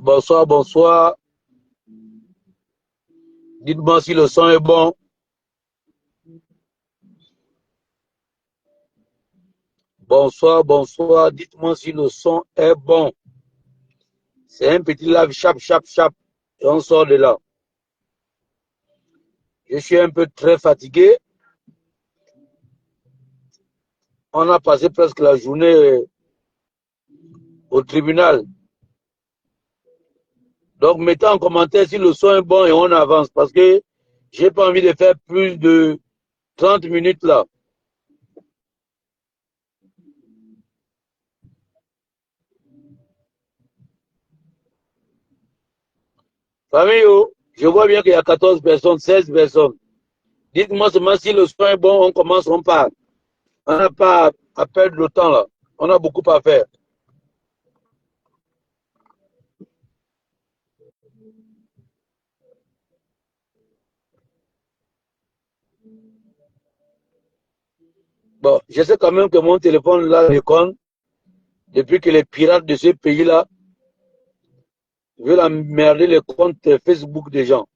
Bonsoir, bonsoir. Dites-moi si le son est bon. Bonsoir, bonsoir. Dites-moi si le son est bon. C'est un petit live chap, chap, chap. Et on sort de là. Je suis un peu très fatigué. On a passé presque la journée au tribunal. Donc, mettez en commentaire si le son est bon et on avance. Parce que j'ai pas envie de faire plus de 30 minutes là. Famille, je vois bien qu'il y a 14 personnes, 16 personnes. Dites-moi seulement si le son est bon, on commence, on part. On n'a pas à perdre le temps là. On a beaucoup à faire. Bon, je sais quand même que mon téléphone là déconne depuis que les pirates de ce pays-là veulent emmerder les comptes Facebook des gens.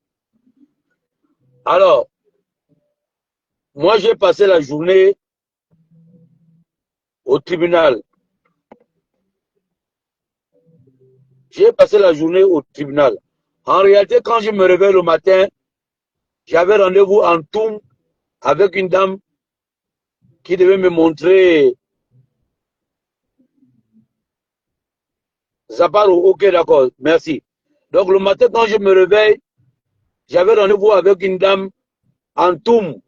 Alors, moi j'ai passé la journée au tribunal. J'ai passé la journée au tribunal. En réalité, quand je me réveille le matin, j'avais rendez-vous en Toum avec une dame qui devait me montrer Zaparo. Ok, d'accord, merci. Donc le matin, quand je me réveille, j'avais rendez-vous avec une dame en Toum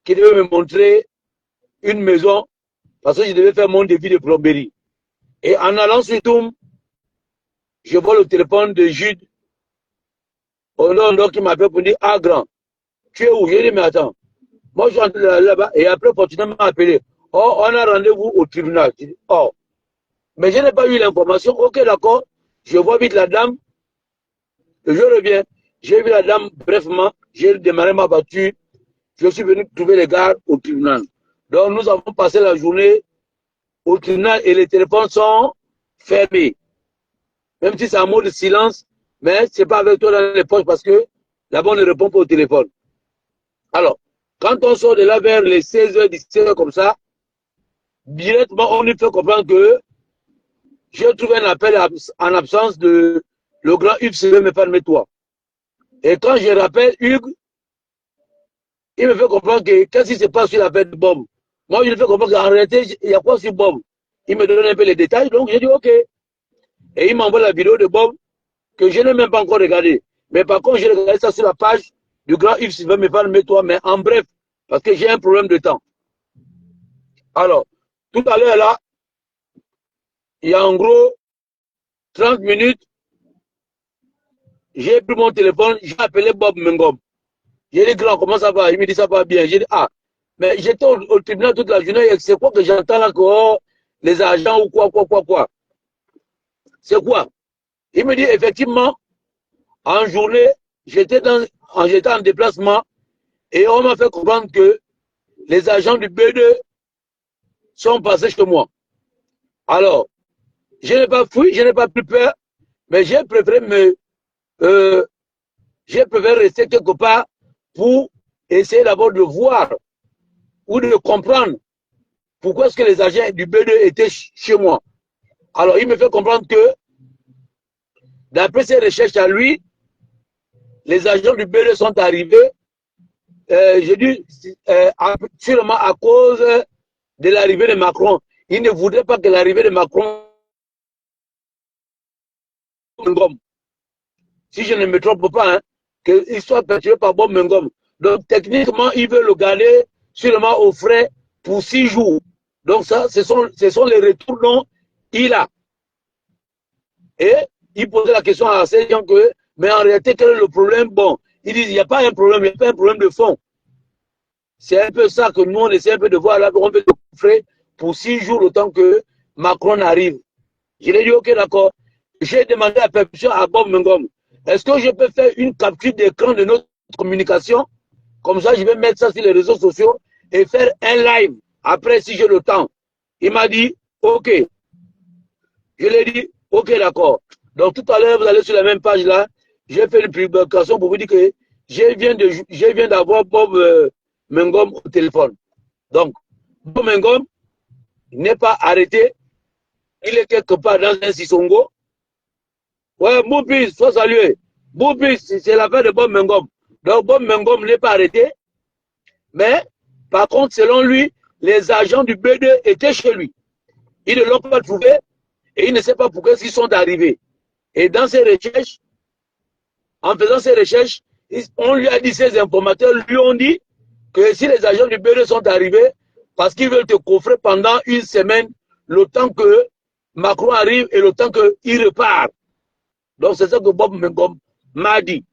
qui devait me montrer une maison parce que je devais faire mon défi de plomberie. Et en allant sur Toum, je vois le téléphone de Jude Olondo qui m'appelle pour dire ah grand, tu es où? Je dis mais attends, moi je suis entré là-bas et après Fortuna m'a appelé. Oh, on a rendez-vous au tribunal. Je dis, oh, mais je n'ai pas eu l'information. Ok, d'accord, je vois vite la dame, je reviens. J'ai vu la dame brièvement, j'ai démarré ma voiture, je suis venu trouver les gars au tribunal. Donc nous avons passé la journée au tribunal et les téléphones sont fermés. Même si c'est en mode silence, mais c'est pas avec toi dans les poches parce que là-bas on ne répond pas au téléphone. Alors, quand on sort de là vers les 16h, 17h comme ça, directement on nous fait comprendre que j'ai trouvé un appel en absence de le grand Hugues veut me faire toi. Et quand je rappelle Hugues, il me fait comprendre que qu'est-ce qui se passe sur l'affaire de bombe. Moi, je lui fais comprendre qu'en réalité, il y a quoi sur bombe. Il me donne un peu les détails, donc j'ai dit OK. Et il m'envoie la vidéo de bombe que je n'ai même pas encore regardée. Mais par contre, j'ai regardé ça sur la page du grand Yves Sylvain me faire toi, mais en bref, parce que j'ai un problème de temps. Alors, tout à l'heure là, il y a en gros 30 minutes, j'ai pris mon téléphone, j'ai appelé Bob Mengom. J'ai dit grand, comment ça va? Il me dit ça va bien. J'ai dit ah, mais j'étais au tribunal toute la journée, c'est quoi que j'entends là que oh, les agents ou quoi? C'est quoi? Il me dit effectivement, en journée, j'étais en déplacement et on m'a fait comprendre que les agents du B2 sont passés chez moi. Alors, je n'ai pas fui, je n'ai pas plus peur, mais j'ai préféré rester quelque part pour essayer d'abord de voir ou de comprendre pourquoi est-ce que les agents du B2 étaient chez moi. Alors, il me fait comprendre que, d'après ses recherches à lui, les agents du B2 sont arrivés, je dis, sûrement à cause de l'arrivée de Macron. Il ne voudrait pas que l'arrivée de Macron, si je ne me trompe pas, hein, qu'il soit perturbé par Bob Mengom. Donc, techniquement, il veut le garder sûrement au frais pour 6 jours. Donc, ça, ce sont les retours dont il a. Et il posait la question à ces gens que, mais en réalité, quel est le problème? Bon, ils disent, il n'y a pas un problème, il n'y a pas un problème de fond. C'est un peu ça que nous, on essaie un peu de voir là, on veut le frais pour 6 jours, le temps que Macron arrive. Je lui ai dit, ok, d'accord. J'ai demandé la permission à Bob Mengom. Est-ce que je peux faire une capture d'écran de notre communication? Comme ça, je vais mettre ça sur les réseaux sociaux et faire un live après si j'ai le temps. Il m'a dit, ok. Je lui ai dit, ok, d'accord. Donc tout à l'heure, vous allez sur la même page là, j'ai fait une publication pour vous dire que je viens d'avoir Bob Mengom au téléphone. Donc, Bob Mengom n'est pas arrêté, il est quelque part dans un Sissongo. Ouais, Boupis, soit salué. Boupis, c'est l'affaire de Bob Mengom. Donc Bob Mengom n'est pas arrêté, mais par contre, selon lui, les agents du B2 étaient chez lui. Ils ne l'ont pas trouvé et il ne sait pas pourquoi ils sont arrivés. Et dans ses recherches, en faisant ses recherches, on lui a dit, ces informateurs lui ont dit que si les agents du B2 sont arrivés, parce qu'ils veulent te coffrer pendant une semaine, le temps que Macron arrive et le temps qu'il repart. Donc c'est ça que Bob Mengom m'a dit.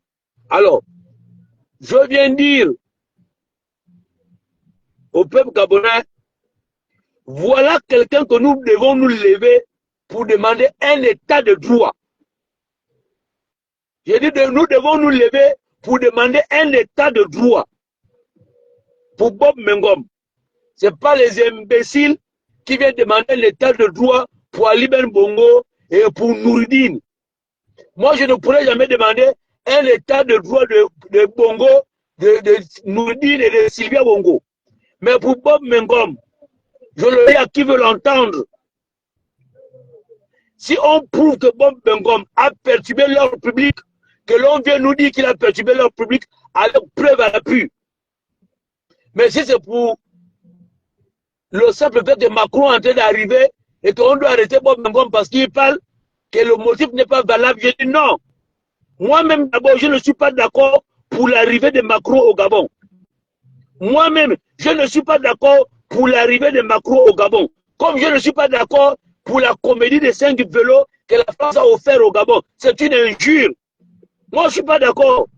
Alors, je viens dire au peuple gabonais, voilà quelqu'un que nous devons nous lever pour demander un état de droit. J'ai dit que nous devons nous lever pour demander un état de droit pour Bob Mengom. Ce n'est pas les imbéciles qui viennent demander l'état de droit pour Ali Ben Bongo et pour Nouridine. Moi, je ne pourrais jamais demander un état de droit de Bongo, de Nouridine et de Sylvia Bongo. Mais pour Bob Mengom, je le dis à qui veut l'entendre. Si on prouve que Bob Mengom a perturbé l'ordre public, que l'on vient nous dire qu'il a perturbé l'ordre public, alors preuve à l'appui. Mais si c'est pour le simple fait que Macron est en train d'arriver et qu'on doit arrêter Bob Mengom parce qu'il parle, que le motif n'est pas valable, je dis non. Moi-même, d'abord, je ne suis pas d'accord pour l'arrivée de Macron au Gabon. Moi-même, je ne suis pas d'accord pour l'arrivée de Macron au Gabon. Comme je ne suis pas d'accord pour la comédie des 5 vélos que la France a offert au Gabon. C'est une injure. Moi, je ne suis pas d'accord.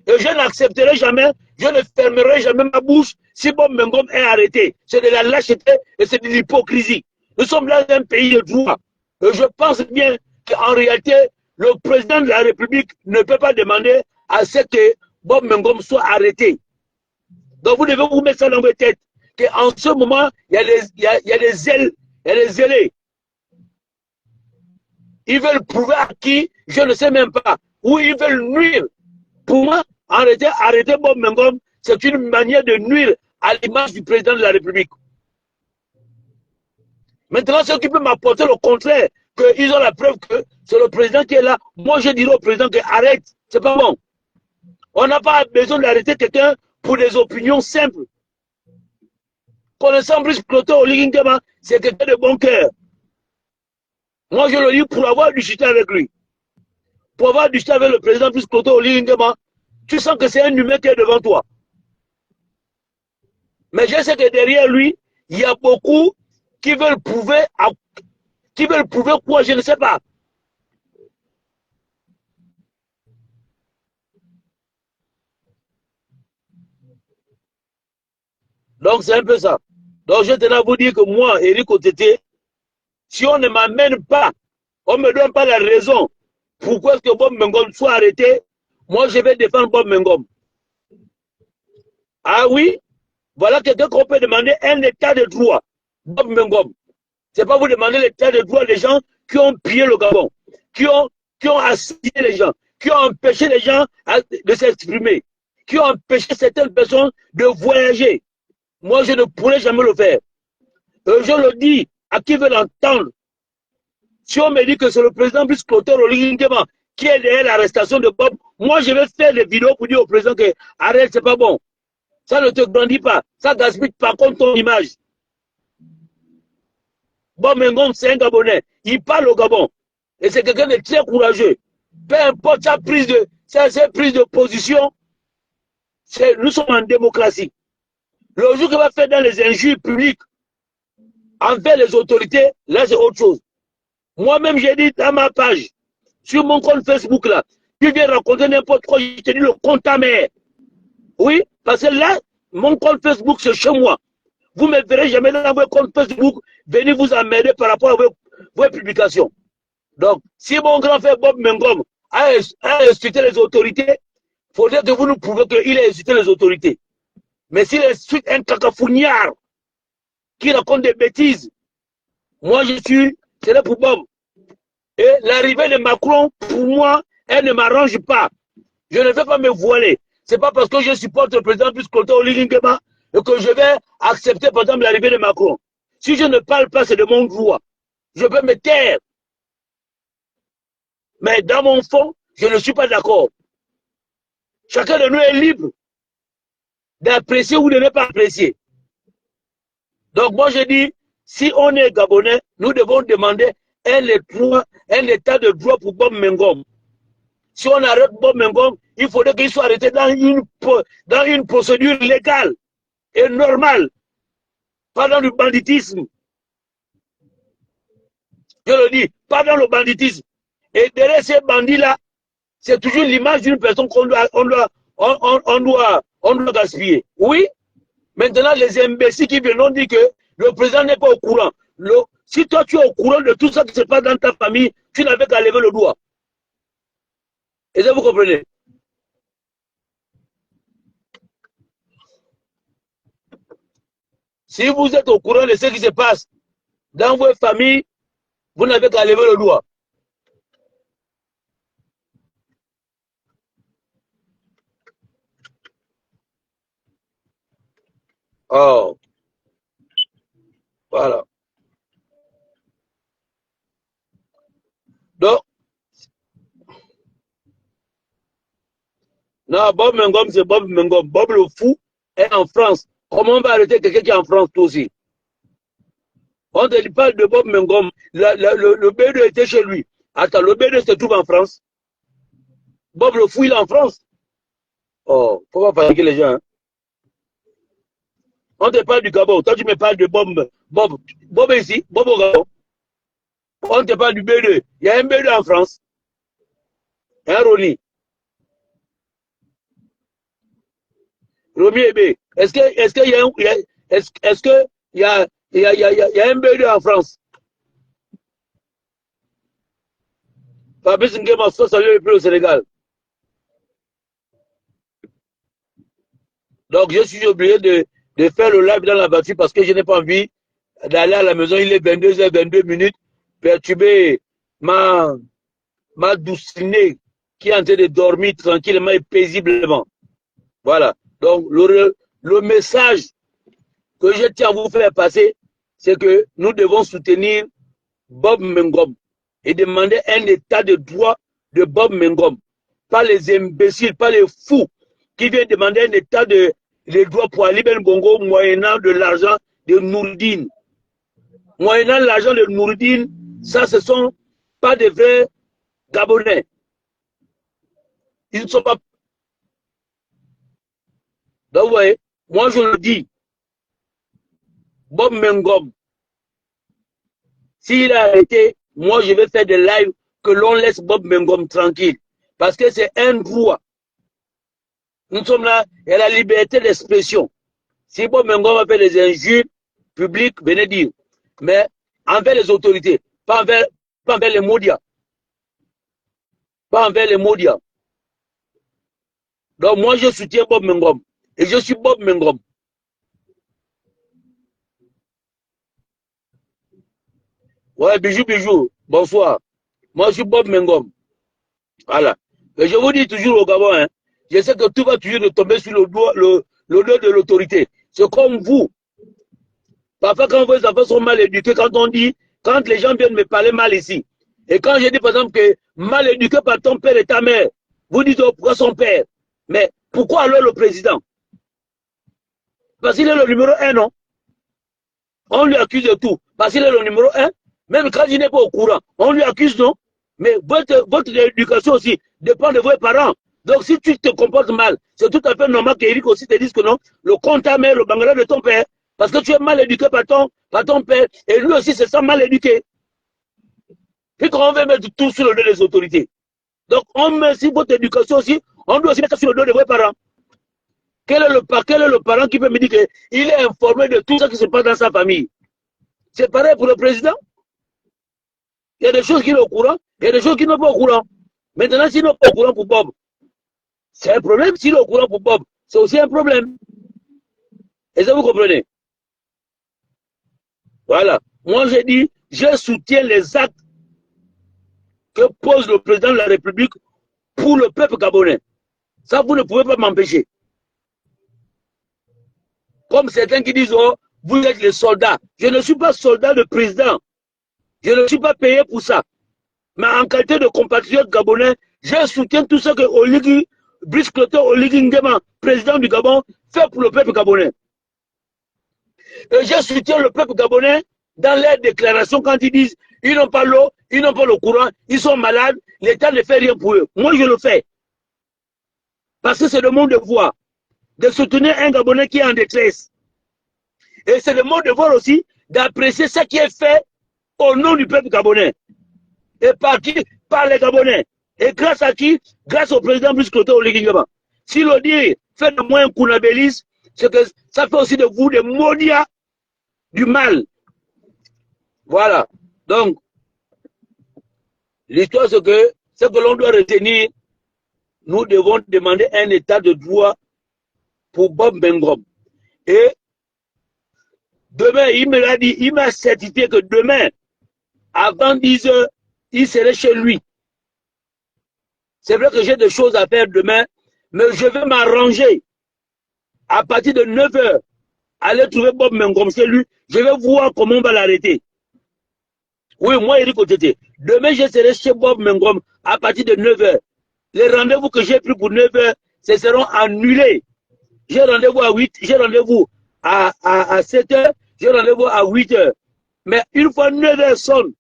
Et je n'accepterai jamais, je ne fermerai jamais ma bouche si Bob Mengom est arrêté. C'est de la lâcheté et c'est de l'hypocrisie. Nous sommes dans un pays de droit. Et je pense bien qu'en réalité, le président de la République ne peut pas demander à ce que Bob Mengom soit arrêté. Donc vous devez vous mettre ça dans votre tête. Qu'en ce moment, il y a des ailes, il y a des zélés. Ils veulent prouver à qui, je ne sais même pas, ou ils veulent nuire. Pour moi, arrêter Bob Mengom, c'est une manière de nuire à l'image du président de la République. Maintenant, ceux qui peuvent m'apporter le contraire, qu'ils ont la preuve que c'est le président qui est là, moi je dirais au président que arrête, c'est pas bon. On n'a pas besoin d'arrêter quelqu'un pour des opinions simples. Connaissant Brice Clotaire Oligui-Nguema, c'est quelqu'un de bon cœur. Moi je le dis pour avoir discuté avec lui. Pour avoir discuté avec le président Brice Clotaire Oligui-Nguema, tu sens que c'est un humain qui est devant toi. Mais je sais que derrière lui, il y a beaucoup qui veulent prouver quoi, je ne sais pas. Donc c'est un peu ça. Donc je tenais à vous dire que moi, Éric Oteté, si on ne m'amène pas, on ne me donne pas la raison pourquoi est-ce que Bob Mengom soit arrêté, moi je vais défendre Bob Mengom. Ah oui, voilà quelqu'un qu'on peut demander un état de droit. Bob Mengom. Ce n'est pas vous demander l'état de droit des gens qui ont pillé le Gabon, qui ont assassiné les gens, qui ont empêché les gens de s'exprimer, qui ont empêché certaines personnes de voyager. Moi, je ne pourrais jamais le faire. Je le dis à qui veut l'entendre. Si on me dit que c'est le président Brice Clotaire Oligui-Nguema qui est derrière l'arrestation de Bob, moi, je vais faire des vidéos pour dire au président que arrête, c'est pas bon. Ça ne te grandit pas. Ça gaspille par contre ton image. Bob Mengom, c'est un Gabonais. Il parle au Gabon. Et c'est quelqu'un de très courageux. Peu importe sa prise de position, nous sommes en démocratie. Le jour qu'il va faire dans les injures publiques envers les autorités, là c'est autre chose. Moi-même, j'ai dit dans ma page, sur mon compte Facebook là, tu viens raconter n'importe quoi, je te dis le compte ta mère. Oui, parce que là, mon compte Facebook c'est chez moi. Vous ne me verrez jamais dans votre compte Facebook, venez vous emmerder par rapport à vos publications. Donc, si mon grand frère Bob Mengom a insulté les autorités, il faudrait que vous nous prouvez qu'il a insulté les autorités. Mais s'il insulte un cacafouniard qui raconte des bêtises, moi je suis, c'est là pour Bob. Et l'arrivée de Macron, pour moi, elle ne m'arrange pas. Je ne vais pas me voiler. Ce n'est pas parce que je supporte le président plus Olingema et que je vais accepter, par exemple, l'arrivée de Macron. Si je ne parle pas, c'est de mon droit. Je peux me taire. Mais dans mon fond, je ne suis pas d'accord. Chacun de nous est libre d'apprécier ou de ne pas apprécier. Donc moi je dis, si on est Gabonais, nous devons demander un état de droit pour Bob Mengom. Si on arrête Bob Mengom, il faudrait qu'il soit arrêté dans une procédure légale et normale, pas dans le banditisme. Je le dis, pas dans le banditisme. Et derrière ces bandits-là, c'est toujours l'image d'une personne qu'on doit gaspiller. Oui, maintenant les imbéciles qui viennent dire que le président n'est pas au courant. Si toi tu es au courant de tout ça qui se passe dans ta famille, tu n'avais qu'à lever le doigt. Est-ce que vous comprenez? Si vous êtes au courant de ce qui se passe dans vos familles, vous n'avez qu'à lever le doigt. Oh, voilà. Donc, non, Bob Mengom, c'est Bob Mengom. Bob le fou est en France. Comment on va arrêter quelqu'un qui est en France, toi aussi? On te parle de Bob Mengom. Le B2 était chez lui. Attends, le B2 se trouve en France. Bob le fou, il est en France. Oh, faut pas fatiguer les gens. Hein. On te parle du Gabon. Toi, tu me parles de Bob. Bob est ici. Bob au Gabon. On te parle du B2. Il y a un B2 en France. Un Roni. Romy et B. Est-ce qu'il y a un B2 en France? Fabrice Nguema, soit salué le plus au Sénégal. Donc, je suis obligé de faire le live dans la voiture parce que je n'ai pas envie d'aller à la maison. Il est 22h22, perturber ma doucinée qui est en train de dormir tranquillement et paisiblement. Voilà. Donc, le message que je tiens à vous faire passer, c'est que nous devons soutenir Bob Mengom et demander un état de droit de Bob Mengom. Pas les imbéciles, pas les fous qui viennent demander un état de droit pour Ali Ben Bongo moyennant de l'argent de Nourdine. Moyennant l'argent de Nourdine, ça, ce ne sont pas des vrais Gabonais. Ils ne sont pas. Donc, vous voyez, moi, je le dis, Bob Mengom, s'il a arrêté, moi, je vais faire des lives que l'on laisse Bob Mengom tranquille. Parce que c'est un droit. Nous sommes là, il y a la liberté d'expression. Si Bob Mengom a fait des injures publiques, venez dire. Mais envers les autorités, pas envers les médias. Pas envers les médias. Donc moi, je soutiens Bob Mengom. Et je suis Bob Mengom. Ouais, bijou, bonsoir. Moi, je suis Bob Mengom. Voilà. Mais je vous dis toujours au Gabon, hein, je sais que tout va toujours tomber sur le dos de l'autorité. C'est comme vous. Parfois, quand vos enfants sont mal éduqués, quand les gens viennent me parler mal ici, et quand je dis par exemple que mal éduqué par ton père et ta mère, vous dites oh, pourquoi son père? Mais pourquoi alors le président? Parce qu'il est le numéro 1, non? On lui accuse de tout. Parce qu'il est le numéro 1, même quand il n'est pas au courant, on lui accuse, non? Mais votre éducation aussi dépend de vos parents. Donc si tu te comportes mal, c'est tout à fait normal qu'Éric aussi te dise que non, le compte ta mère, le bangala de ton père, parce que tu es mal éduqué par ton père, et lui aussi se sent mal éduqué. Puis qu'on veut mettre tout sur le dos des autorités. Donc on met si votre éducation aussi, on doit aussi mettre sur le dos de vos parents. Quel est le parent qui peut me dire qu'il est informé de tout ce qui se passe dans sa famille? C'est pareil pour le président. Il y a des choses qui sont au courant, il y a des choses qui ne sont pas au courant. Maintenant, s'il n'est pas au courant pour Bob, c'est un problème. S'il est au courant pour Bob, c'est aussi un problème. Est-ce que vous comprenez? Voilà. Moi, j'ai dit, je soutiens les actes que pose le président de la République pour le peuple gabonais. Ça, vous ne pouvez pas m'empêcher. Comme certains qui disent, oh, vous êtes les soldats. Je ne suis pas soldat de président. Je ne suis pas payé pour ça. Mais en qualité de compatriote gabonais, je soutiens tout ce que Oligui, Brice Clotaire Oligui Nguema, président du Gabon, fait pour le peuple gabonais. Et je soutiens le peuple gabonais dans leurs déclarations quand ils disent ils n'ont pas l'eau, ils n'ont pas le courant, ils sont malades, l'État ne fait rien pour eux. Moi, je le fais. Parce que c'est de mon devoir de soutenir un Gabonais qui est en détresse. Et c'est de mon devoir aussi d'apprécier ce qui est fait au nom du peuple gabonais. Et par qui? Par les Gabonais. Et grâce à qui? Grâce au président Brice Clotaire Oligui Nguema. Si l'on dit fait de moi un Kounabélis, c'est que ça fait aussi de vous des maudits du mal. Voilà. Donc, l'histoire, c'est que ce que l'on doit retenir, nous devons demander un état de droit pour Bob Mengom. Et demain, il me l'a dit, il m'a certifié que demain, avant 10 heures, il serait chez lui. C'est vrai que j'ai des choses à faire demain, mais je vais m'arranger. À partir de 9 heures, aller trouver Bob Mengom chez lui, je vais voir comment on va l'arrêter. Oui, moi, Eric Otete. Demain, je serai chez Bob Mengom à partir de 9 heures. Les rendez-vous que j'ai pris pour 9 heures, ce seront annulés. J'ai rendez-vous à 8, j'ai rendez-vous à 7 heures, j'ai rendez-vous à 8 heures. Mais une fois 9 heures sonne,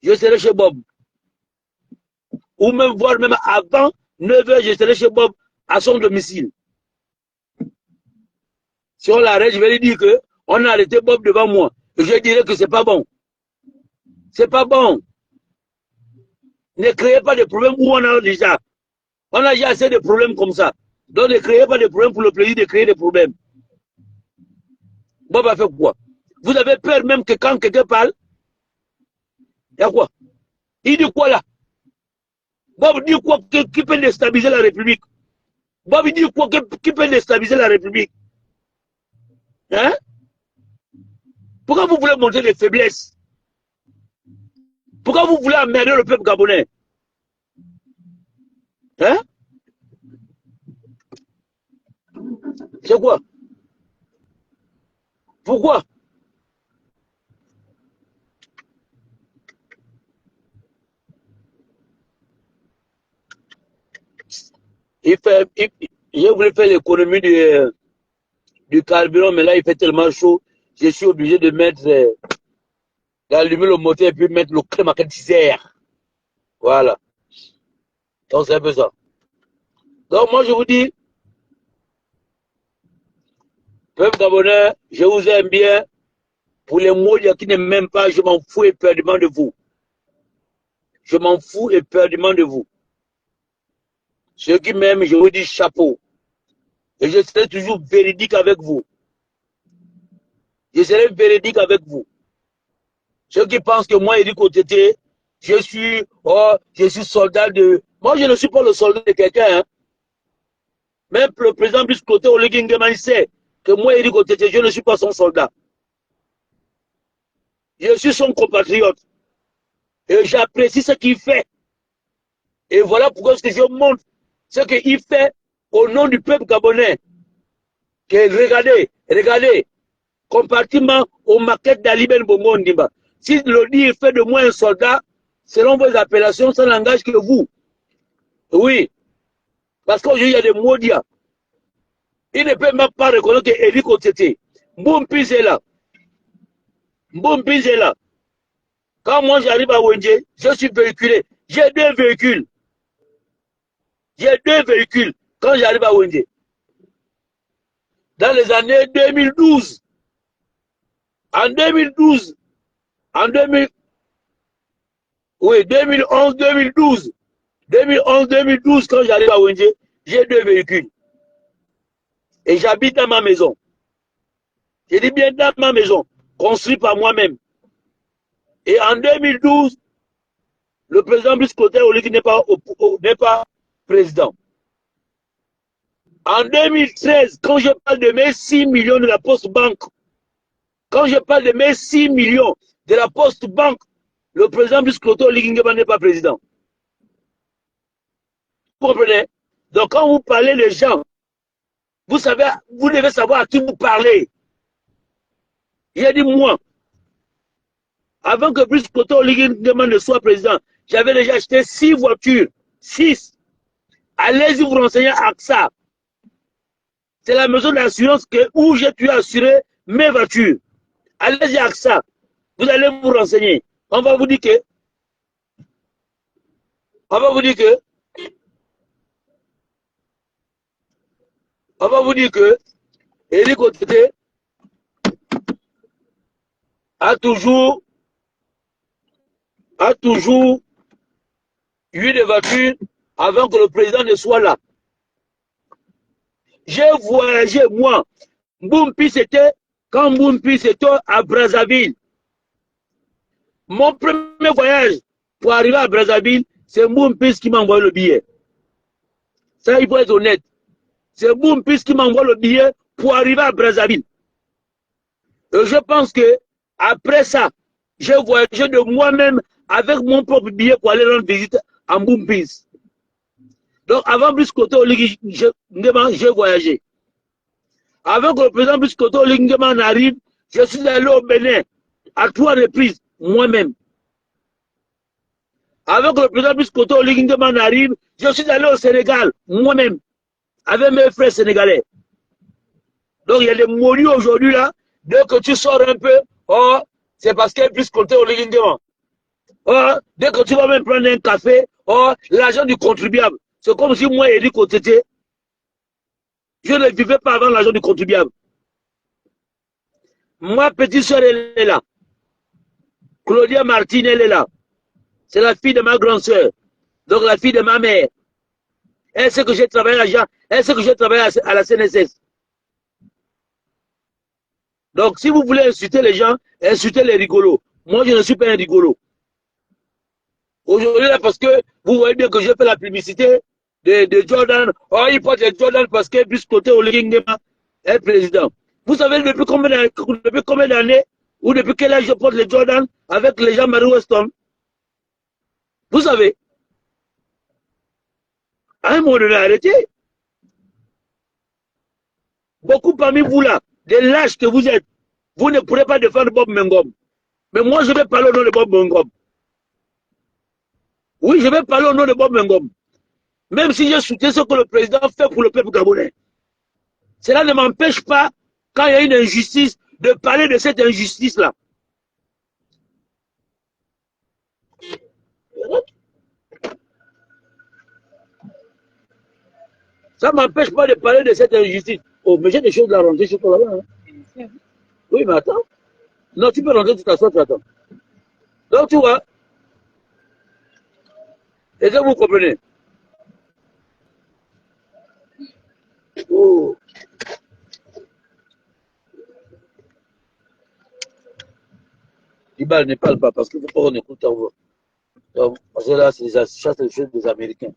je serai chez Bob. Ou même voir même avant 9 heures, je serai chez Bob à son domicile. Si on l'arrête, je vais lui dire qu'on a arrêté Bob devant moi. Et je dirais que c'est pas bon. C'est pas bon. Ne créez pas de problèmes où on a déjà. On a déjà assez de problèmes comme ça. Donc ne créez pas de problèmes pour le plaisir de créer des problèmes. Bob a fait quoi? Vous avez peur même que quand quelqu'un parle, il y a quoi? Il dit quoi là? Bob dit quoi qui peut déstabiliser la République? Bob dit quoi qui peut déstabiliser la République? Hein? Pourquoi vous voulez montrer des faiblesses? Pourquoi vous voulez emmerder le peuple gabonais? Hein? C'est quoi? Pourquoi? Je voulais faire l'économie du carburant, mais là il fait tellement chaud, je suis obligé de mettre, d'allumer le moteur et puis mettre le climatiseur. Voilà. Donc c'est un peu ça. Donc moi je vous dis, peuple gabonais, je vous aime bien. Pour les mots qui ne m'aiment pas, je m'en fous éperdument de vous. Je m'en fous éperdument de vous. Ceux qui m'aiment, je vous dis chapeau. Et je serai toujours véridique avec vous. Je serai véridique avec vous. Ceux qui pensent que moi, Eric Otete, je suis soldat de... Moi, je ne suis pas le soldat de quelqu'un. Hein. Même le président Brice Clotaire Oligui Nguema, il sait que moi, Eric Otete, je ne suis pas son soldat. Je suis son compatriote. Et j'apprécie ce qu'il fait. Et voilà pourquoi je montre ce qu'il fait au nom du peuple gabonais. Que regardez, compartiment aux maquettes d'Ali Ben Bongo Ndimba. Si le dit fait de moi un soldat, selon vos appellations, ça n'engage que vous. Oui. Parce qu'aujourd'hui, il y a des maudits. Il ne peut même pas reconnaître que Eric Otete. Mboumpi est là. Mboumpi est là. Quand moi j'arrive à Wenje, je suis véhiculé. J'ai 2 véhicules. J'ai 2 véhicules quand j'arrive à Wenje. Dans les années 2012. En 2012. En 2000. Oui, 2011, 2012. 2011, 2012, quand j'arrive à Wenje, j'ai 2 véhicules. Et j'habite dans ma maison. Je dis bien dans ma maison, construit par moi-même. Et en 2012, le président Brice Clotaire Oligui n'est pas président. En 2013, quand je parle de mes 6 millions de la Poste Banque, quand je parle de mes 6 millions de la Poste Banque, le président Biscotto Ligingema n'est pas président. Vous comprenez? Donc quand vous parlez les gens, vous savez, vous devez savoir à qui vous parlez. J'ai dit moi, avant que Biscotto Ligingema ne soit président, j'avais déjà acheté 6 voitures. 6. Allez-y vous renseigner à AXA. C'est la maison d'assurance où j'ai pu assurer mes voitures. Allez-y à AXA. Vous allez vous renseigner. On va vous dire que Éric Otete a toujours eu des voitures avant que le président ne soit là. J'ai voyagé, moi. Mboumpi, c'était quand Mboumpi, c'était à Brazzaville. Mon premier voyage pour arriver à Brazzaville, c'est Mboumpi qui m'a envoyé le billet. Ça, il faut être honnête. C'est Mboumpi qui m'a envoyé le billet pour arriver à Brazzaville. Et je pense que après ça, j'ai voyagé de moi-même avec mon propre billet pour aller rendre visite à Mboumpi. Donc, avant Biscotto Ligingema, j'ai voyagé. Avant que le président Biscotto Ligingema n'arrive, je suis allé au Bénin à 3 reprises, moi-même. Avant que le président Biscotto Ligingema n'arrive, je suis allé au Sénégal, moi-même, avec mes frères sénégalais. Donc, il y a des morues aujourd'hui là, dès que tu sors un peu, oh, c'est parce qu'il y a Biscotto Ligingema. Oh, dès que tu vas même prendre un café, oh, l'argent du contribuable. C'est comme si moi, Éric Otete, je ne vivais pas avant l'argent du contribuable. Ma petite soeur, elle est là. Claudia Martine, elle est là. C'est la fille de ma grande soeur. Donc la fille de ma mère. Elle sait que j'ai travaillé à Jean. Elle sait que j'ai travaillé à la CNSS. Donc si vous voulez insulter les gens, insultez les rigolos. Moi, je ne suis pas un rigolo. Aujourd'hui, là, parce que vous voyez bien que j'ai fait la publicité de Jordan. Oh, il porte les Jordan parce que Biscotto Ligingema est président. Vous savez depuis combien d'années ou depuis quel âge je porte les Jordan avec les Jean-Marie Weston? Vous savez? À un moment donné, arrêtez. Beaucoup parmi vous là, des lâches que vous êtes, vous ne pourrez pas défendre Bob Mengom. Mais moi, je vais parler au nom de Bob Mengom. Oui, je vais parler au nom de Bob Mengom. Même si je soutiens ce que le président fait pour le peuple gabonais. Cela ne m'empêche pas, quand il y a une injustice, de parler de cette injustice-là. Ça ne m'empêche pas de parler de cette injustice. Oh, mais j'ai des choses à rentrer sur toi là-bas. Hein. Oui, mais attends. Non, tu peux rentrer, tu t'assois, tu attends. Donc, tu vois, est-ce que vous comprenez? Oh. Ibal ne parle pas parce qu'il ne faut pas qu'on écoute ta voix. Donc, parce que là, c'est les choses des Américains.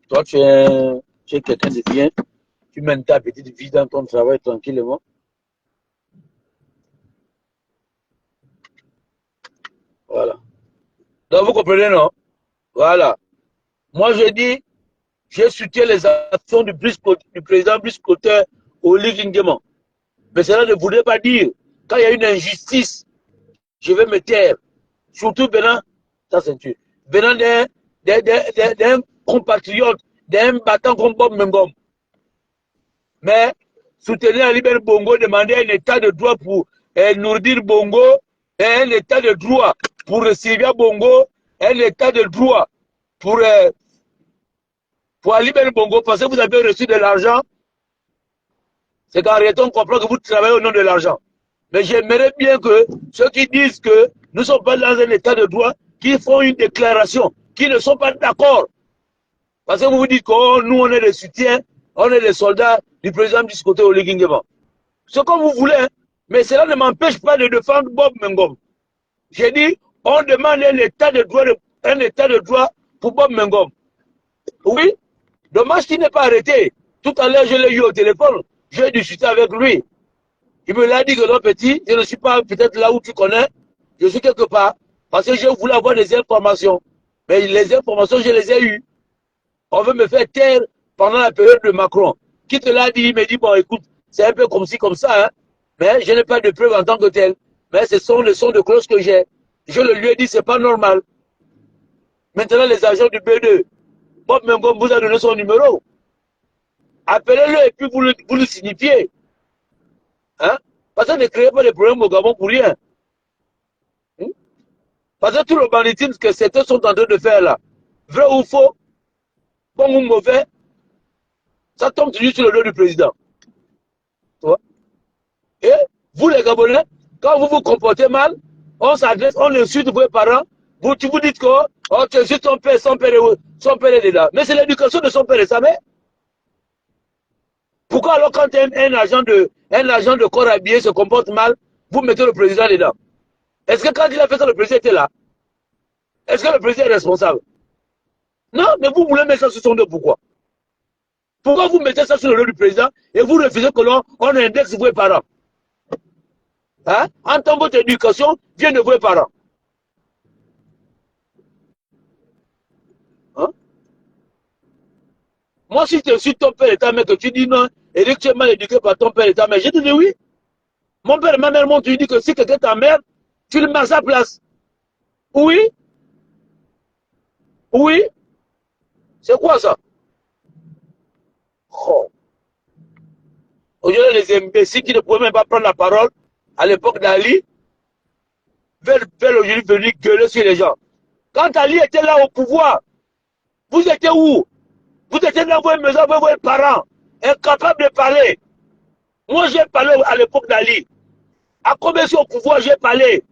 Toi, tu es quelqu'un de bien. Tu mènes ta petite vie dans ton travail tranquillement. Voilà. Donc, vous comprenez, non? Voilà. Moi, je dis, j'ai soutenu les actions du président Biscotto Ligingema. Mais cela ne voudrait pas dire, quand il y a une injustice, je vais me taire. Surtout venant, ta ceinture, venant d'un compatriote, d'un battant comme Bob Mengom. Mais soutenir Alibert Bongo, demander un état de droit pour Nourdir Bongo, et un état de droit pour Sylvia Bongo, un état de droit pour Alibert Bongo, parce que vous avez reçu de l'argent, c'est qu'en réalité, on comprend que vous travaillez au nom de l'argent. Mais j'aimerais bien que ceux qui disent que nous ne sommes pas dans un état de droit, qui font une déclaration, qui ne sont pas d'accord. Parce que vous vous dites que oh, nous, on est des soutiens, on est des soldats du président Biscotto Ligingema. C'est comme vous voulez, hein? Mais cela ne m'empêche pas de défendre Bob Mengom. J'ai dit, on demande un état de droit pour Bob Mengom. Oui, dommage qu'il n'est pas arrêté. Tout à l'heure, je l'ai eu au téléphone, j'ai discuté avec lui. Il me l'a dit que non, petit, je ne suis pas peut-être là où tu connais, je suis quelque part. Parce que je voulais avoir des informations. Mais les informations, je les ai eues. On veut me faire taire pendant la période de Macron. Qui te l'a dit, il me dit, bon, écoute, c'est un peu comme ci, comme ça, hein. Mais je n'ai pas de preuves en tant que tel. Mais ce sont les sons de cloche que j'ai. Je le lui ai dit, c'est pas normal. Maintenant, les agents du B2, Bob Mengom vous a donné son numéro. Appelez-le et puis vous le signifiez. Hein? Parce que ne créez pas de problèmes au Gabon pour rien. Hein? Parce que tout le banditisme que certains sont en train de faire là, vrai ou faux, bon ou mauvais, ça tombe toujours sur le dos du président. Tu vois? Et vous les Gabonais, quand vous vous comportez mal, on s'adresse, on insulte vos parents, vous dites que oh, tu insultes son père est là. Mais c'est l'éducation de son père et sa mère. Pourquoi alors quand un agent de corps habillé se comporte mal, vous mettez le président dedans? Est-ce que quand il a fait ça, le président était là? Est-ce que le président est responsable? Non, mais vous voulez mettre ça sur son dos, pourquoi? Pourquoi vous mettez ça sur le dos du président et vous refusez que l'on indexe vos parents? Hein? En tant que votre éducation vient de vos parents. Hein? Moi, si tu suis ton père et ta mère, que tu dis non, et que tu es mal éduqué par ton père et ta mère, je te dis oui. Mon père et ma mère m'ont dit que si quelqu'un t'emmerde, tu le mets à sa place. Oui, oui. C'est quoi ça? Oh. Aujourd'hui, les imbéciles qui ne pouvaient même pas prendre la parole à l'époque d'Ali veulent aujourd'hui venir gueuler sur les gens. Quand Ali était là au pouvoir, vous étiez où? Vous étiez dans vos maisons avec vos parents, incapables de parler. Moi, j'ai parlé à l'époque d'Ali. À combien au pouvoir, j'ai parlé.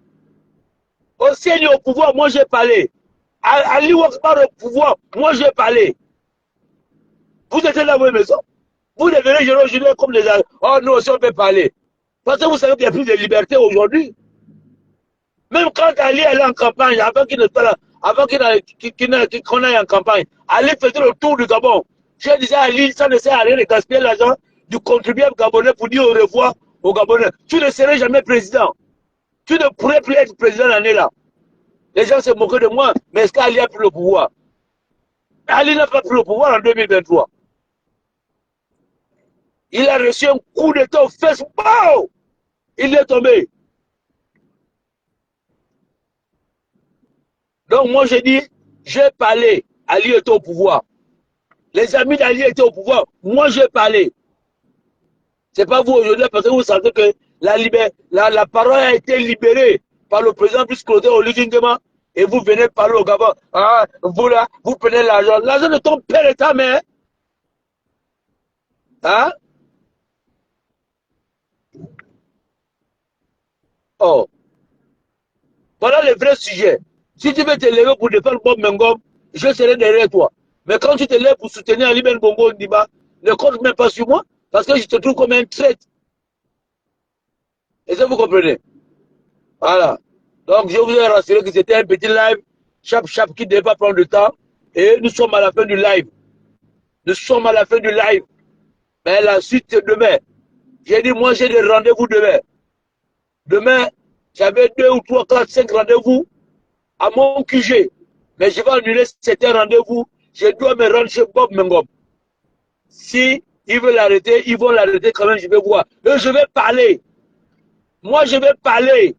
Au Seigneur au pouvoir, moi, j'ai parlé. À Ali Wakbar au pouvoir, moi, j'ai parlé. Vous étiez dans vos maisons. Vous devenez aujourd'hui comme les... Oh, nous aussi, on peut parler. Parce que vous savez qu'il y a plus de liberté aujourd'hui. Même quand Ali allait en campagne, avant qu'il ne soit là, avant qu'on aille en campagne, Ali faisait le tour du Gabon. Je disais à Ali, ça ne sert à rien de gaspiller l'argent du contribuable gabonais pour dire au revoir aux Gabonais. Tu ne serais jamais président. Tu ne pourrais plus être président l'année là. Les gens se moquaient de moi, mais est-ce qu'Ali a pris le pouvoir? Ali n'a pas pris le pouvoir en 2023. Il a reçu un coup d'état aux fesses. Wow! Il est tombé. Donc moi j'ai dit, j'ai parlé, Ali était au pouvoir. Les amis d'Ali étaient au pouvoir. Moi j'ai parlé. C'est pas vous aujourd'hui parce que vous sentez que la parole a été libérée par le président plus Claude Olugingema et vous venez parler au Gabon. Ah, vous là, vous prenez l'argent. L'argent de ton père et ta mère. Hein? Oh. Voilà le vrai sujet. Si tu veux te lever pour défendre Bob Mengom, je serai derrière toi. Mais quand tu te lèves pour soutenir Ali Ben Bongo Ndiba, ne compte même pas sur moi, parce que je te trouve comme un traître. Et ça, vous comprenez? Voilà. Donc, je vous ai rassuré que c'était un petit live, chap qui ne devait pas prendre de temps. Et nous sommes à la fin du live. Nous sommes à la fin du live. Mais la suite, c'est demain. J'ai dit, moi, j'ai des rendez-vous demain. Demain, j'avais 2 ou 3, 4, 5 rendez-vous à mon QG. Mais je vais annuler certains rendez-vous. Je dois me rendre chez Bob Mengom. Si ils veulent l'arrêter, ils vont l'arrêter quand même, je vais voir. Et je vais parler. Moi, je vais parler.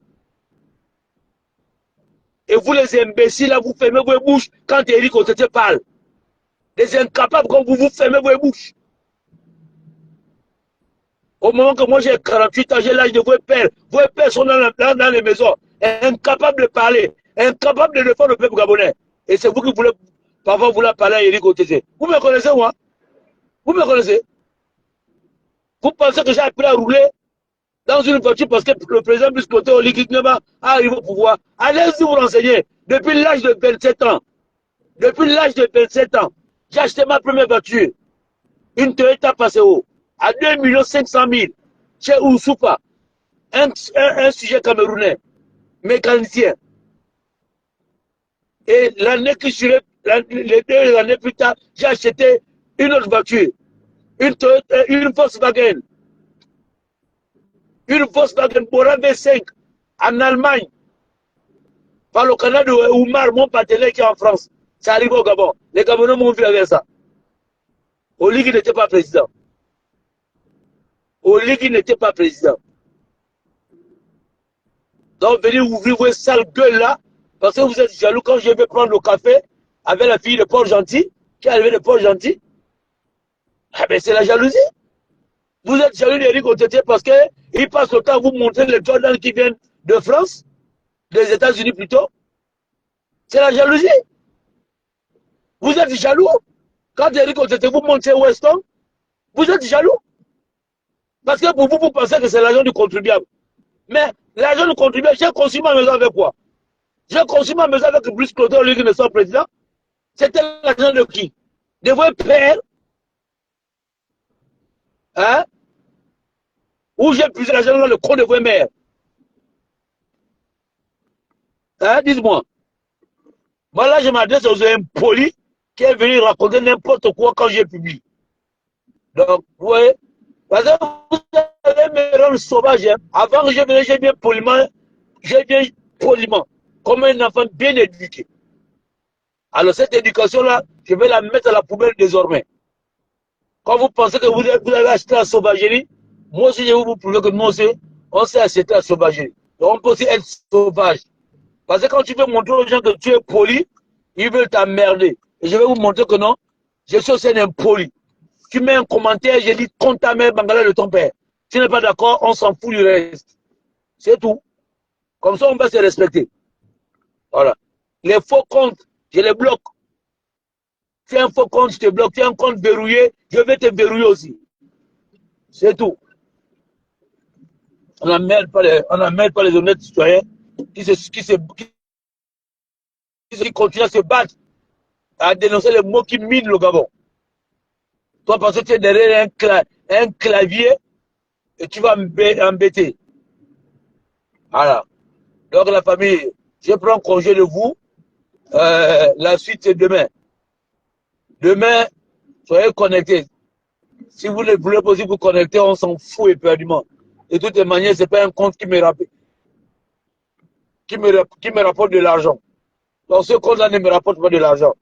Et vous, les imbéciles, là, vous fermez vos bouches quand Eric Otete parle. Les incapables, comme vous fermez vos bouches. Au moment que moi, j'ai 48 ans, j'ai l'âge de vos pères sont dans les maisons, incapables de parler, incapables de défendre le peuple gabonais. Et c'est vous qui voulez, parfois, vouloir parler à Eric Otete. Vous me connaissez, moi? Vous me connaissez? Vous pensez que j'ai appris à rouler dans une voiture parce que le président Biscotte Oligingema arrive au pouvoir? Allez-y vous renseigner. Depuis l'âge de 27 ans, j'ai acheté ma première voiture, une Toyota Paseo, à 2 500 000 chez Oussoupa, un sujet camerounais, mécanicien. Et l'année que je suis, les 2 années plus tard, j'ai acheté une autre voiture, une Volkswagen. Une Volkswagen Bora V5 en Allemagne. Par le canal de Oumar, mon partenaire qui est en France. Ça arrive au Gabon. Les Gabonais m'ont vu avec ça. Oligui n'était pas président. Oligui n'était pas président. Donc, venez ouvrir vos sales gueules là, parce que vous êtes jaloux quand je vais prendre le café avec la fille de Port-Gentil, qui est arrivée de Port-Gentil. Ah ben, c'est la jalousie. Vous êtes jaloux d'Éric Oteté parce qu'il passe le temps à vous montrer les Jordan qui viennent de France, des États-Unis plutôt. C'est la jalousie. Vous êtes jaloux. Quand Éric Oteté vous montre Weston, vous êtes jaloux. Parce que pour vous, vous pensez que c'est l'argent du contribuable. Mais l'argent du contribuable, j'ai conçu ma maison avec quoi? J'ai conçu ma maison avec Brice Clotaire, lui qui ne soit président. C'était l'argent de qui? De vos pères. Hein? Ou j'ai puisé l'argent dans le compte de vos mères. Hein? Dites-moi. Moi là, je m'adresse aux impolis qui est venu raconter n'importe quoi quand j'ai publié. Donc, vous voyez, parce que vous allez me rendre sauvage. Hein. Avant que je vienne, j'ai bien poliment, comme un enfant bien éduqué. Alors cette éducation-là, je vais la mettre à la poubelle désormais. Quand vous pensez que vous avez acheté la sauvagerie, moi aussi je vais vous prouver que nous aussi, on sait acheter la sauvagerie. Donc on peut aussi être sauvage. Parce que quand tu veux montrer aux gens que tu es poli, ils veulent t'emmerder. Et je vais vous montrer que non, je suis aussi un impoli. Tu mets un commentaire, je dis compte ta mère Bangala de ton père. Tu n'es pas d'accord, on s'en fout du reste. C'est tout. Comme ça, on va se respecter. Voilà. Les faux comptes, je les bloque. Tu as un faux compte, je te bloque. Tu as un compte verrouillé, je vais te verrouiller aussi. C'est tout. On n'emmerde pas les honnêtes citoyens qui continuent à se battre, à dénoncer les mots qui minent le Gabon. Toi, parce que tu es derrière un clavier et tu vas embêter. Voilà. Donc, la famille, je prends congé de vous. La suite, c'est demain. Demain, soyez connectés. Si vous ne voulez pas vous connecter, on s'en fout éperdument. De toutes les manières, ce n'est pas un compte qui me rapporte de l'argent. Donc, ce compte-là ne me rapporte pas de l'argent.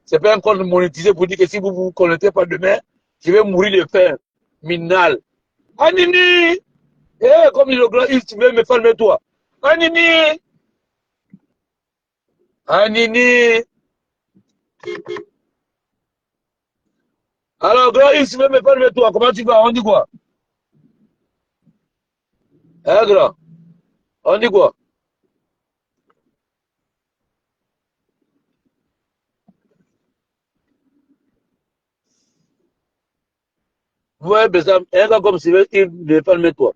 Ce n'est pas un compte monétisé pour dire que si vous ne vous connectez pas demain, je vais mourir de faim. Minal. Anini! Eh, comme dit le grand, tu veux me faire toi. Anini! Anini! Alors, grand, tu veux me faire toi. Comment tu vas? On dit quoi? Hein, grand? On dit quoi? Ouais, mais ça, un gars comme Sylvain, il ne veut pas le mettre toi.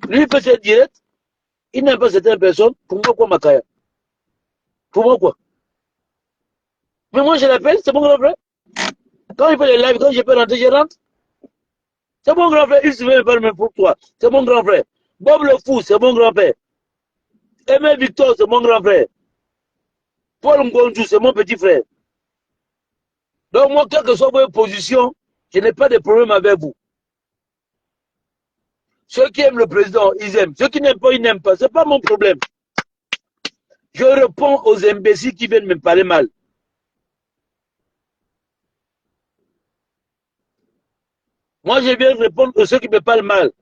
Lui, il fait ses directs, il n'aime pas certaines personnes. Pour moi, quoi, Makaya? Pour moi, quoi? Mais moi, je l'appelle, c'est mon grand frère. Quand il fait les lives, quand je peux rentrer, je rentre. C'est mon grand frère, il se veut pas le même pour toi. C'est mon grand frère. Bob le fou, c'est mon grand frère. Aimé Victor, c'est mon grand frère. Paul Ngonjou, c'est mon petit frère. Donc, moi, quelle que soit votre position, je n'ai pas de problème avec vous. Ceux qui aiment le président, ils aiment. Ceux qui n'aiment pas, ils n'aiment pas. Ce n'est pas mon problème. Je réponds aux imbéciles qui viennent me parler mal. Moi, je viens répondre à ceux qui me parlent mal.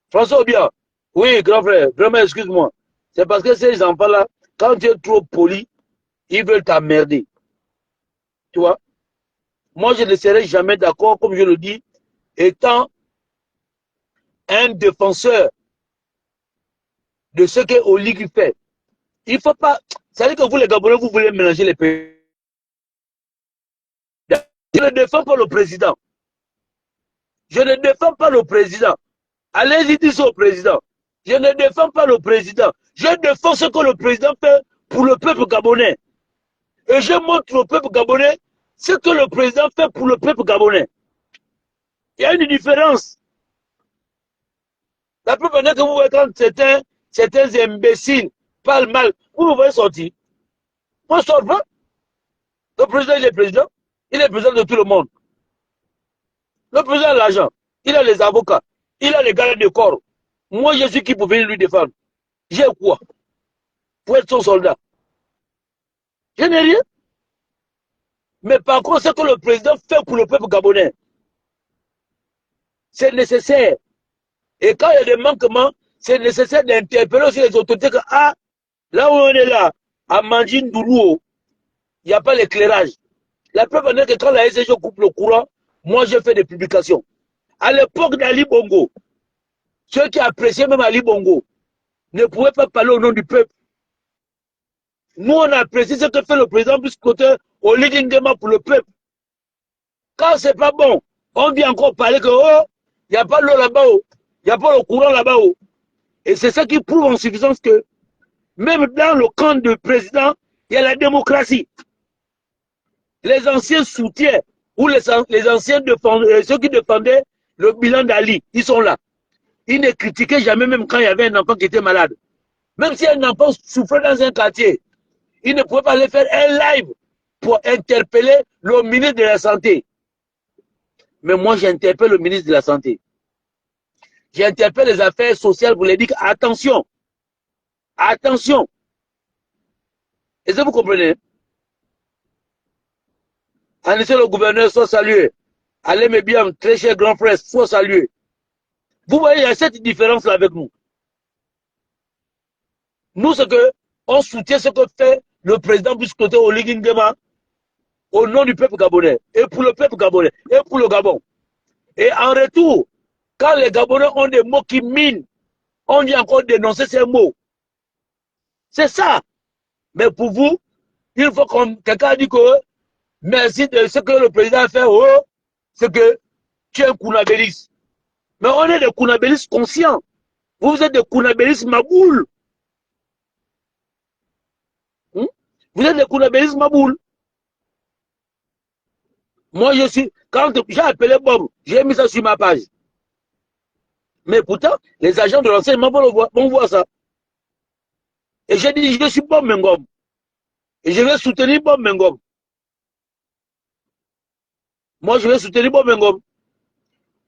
François Obia, oui, grand frère, vraiment, excuse-moi. C'est parce que ces enfants-là, quand tu es trop poli, ils veulent t'emmerder. Tu vois? Moi, je ne serai jamais d'accord, comme je le dis, étant un défenseur de ce que Oligui fait. Il ne faut pas. C'est-à-dire que vous, les Gabonais, vous voulez mélanger les pays. Je ne défends pas le président. Je ne défends pas le président. Allez-y dire ça au président. Je ne défends pas le président. Je défends ce que le président fait pour le peuple gabonais. Et je montre au peuple gabonais ce que le président fait pour le peuple gabonais. Il y a une différence. La preuve est que vous voyez quand certains imbéciles parlent mal, vous me voyez sortir. Moi, je sors pas. Le président, il est président. Il est président de tout le monde. Le président a l'argent. Il a les avocats. Il a les gardes de corps. Moi, je suis qui pour venir lui défendre? J'ai quoi? pour être son soldat. Je n'ai rien. Mais par contre, ce que le président fait pour le peuple gabonais, c'est nécessaire. Et quand il y a des manquements, c'est nécessaire d'interpeller aussi les autorités que, ah, là où on est là, à Mandjin Doulouo, il n'y a pas l'éclairage. La preuve en est que quand la SG coupe le courant, moi j'ai fait des publications. À l'époque d'Ali Bongo, ceux qui appréciaient même Ali Bongo ne pouvaient pas parler au nom du peuple. Nous, on apprécie ce que fait le président plus côté au Ligingema pour le peuple. Quand c'est pas bon, on vient encore parler que, oh, il n'y a pas l'eau là-bas, il n'y a pas le courant là-bas. Et c'est ça qui prouve en suffisance que même dans le camp du président, il y a la démocratie. Les anciens soutiens ou les anciens ceux qui défendaient le bilan d'Ali, ils sont là. Ils ne critiquaient jamais même quand il y avait un enfant qui était malade. Même si un enfant souffrait dans un quartier, ils ne pouvaient pas aller faire un live pour interpeller le ministre de la Santé. Mais moi, j'interpelle le ministre de la Santé. J'interpelle les affaires sociales pour les dire attention. Attention. Est-ce que vous comprenez? En effet, le gouverneur soit salué. Allez, mes bien, très cher grand frère, soit salué. Vous voyez, il y a cette différence-là avec nous. Nous, ce que on soutient ce que fait le président Buscoté au Ligingema au nom du peuple gabonais et pour le peuple gabonais et pour le Gabon. Et en retour, quand les Gabonais ont des mots qui minent, on vient encore dénoncer ces mots. C'est ça. Mais pour vous, il faut que quelqu'un dise que merci de ce que le président a fait, oh, c'est que tu es un Kounabélis. Mais on est des Kounabélis conscients. Vous êtes des Kounabélis maboules. Vous êtes des Kounabélis maboules. Moi, je suis. Quand j'ai appelé Bob, j'ai mis ça sur ma page. Mais pourtant, les agents de l'enseignement vont voir ça. Et j'ai dit, je suis Bob Mengom. Et je vais soutenir Bob Mengom. Moi, je vais soutenir Bob Mengom.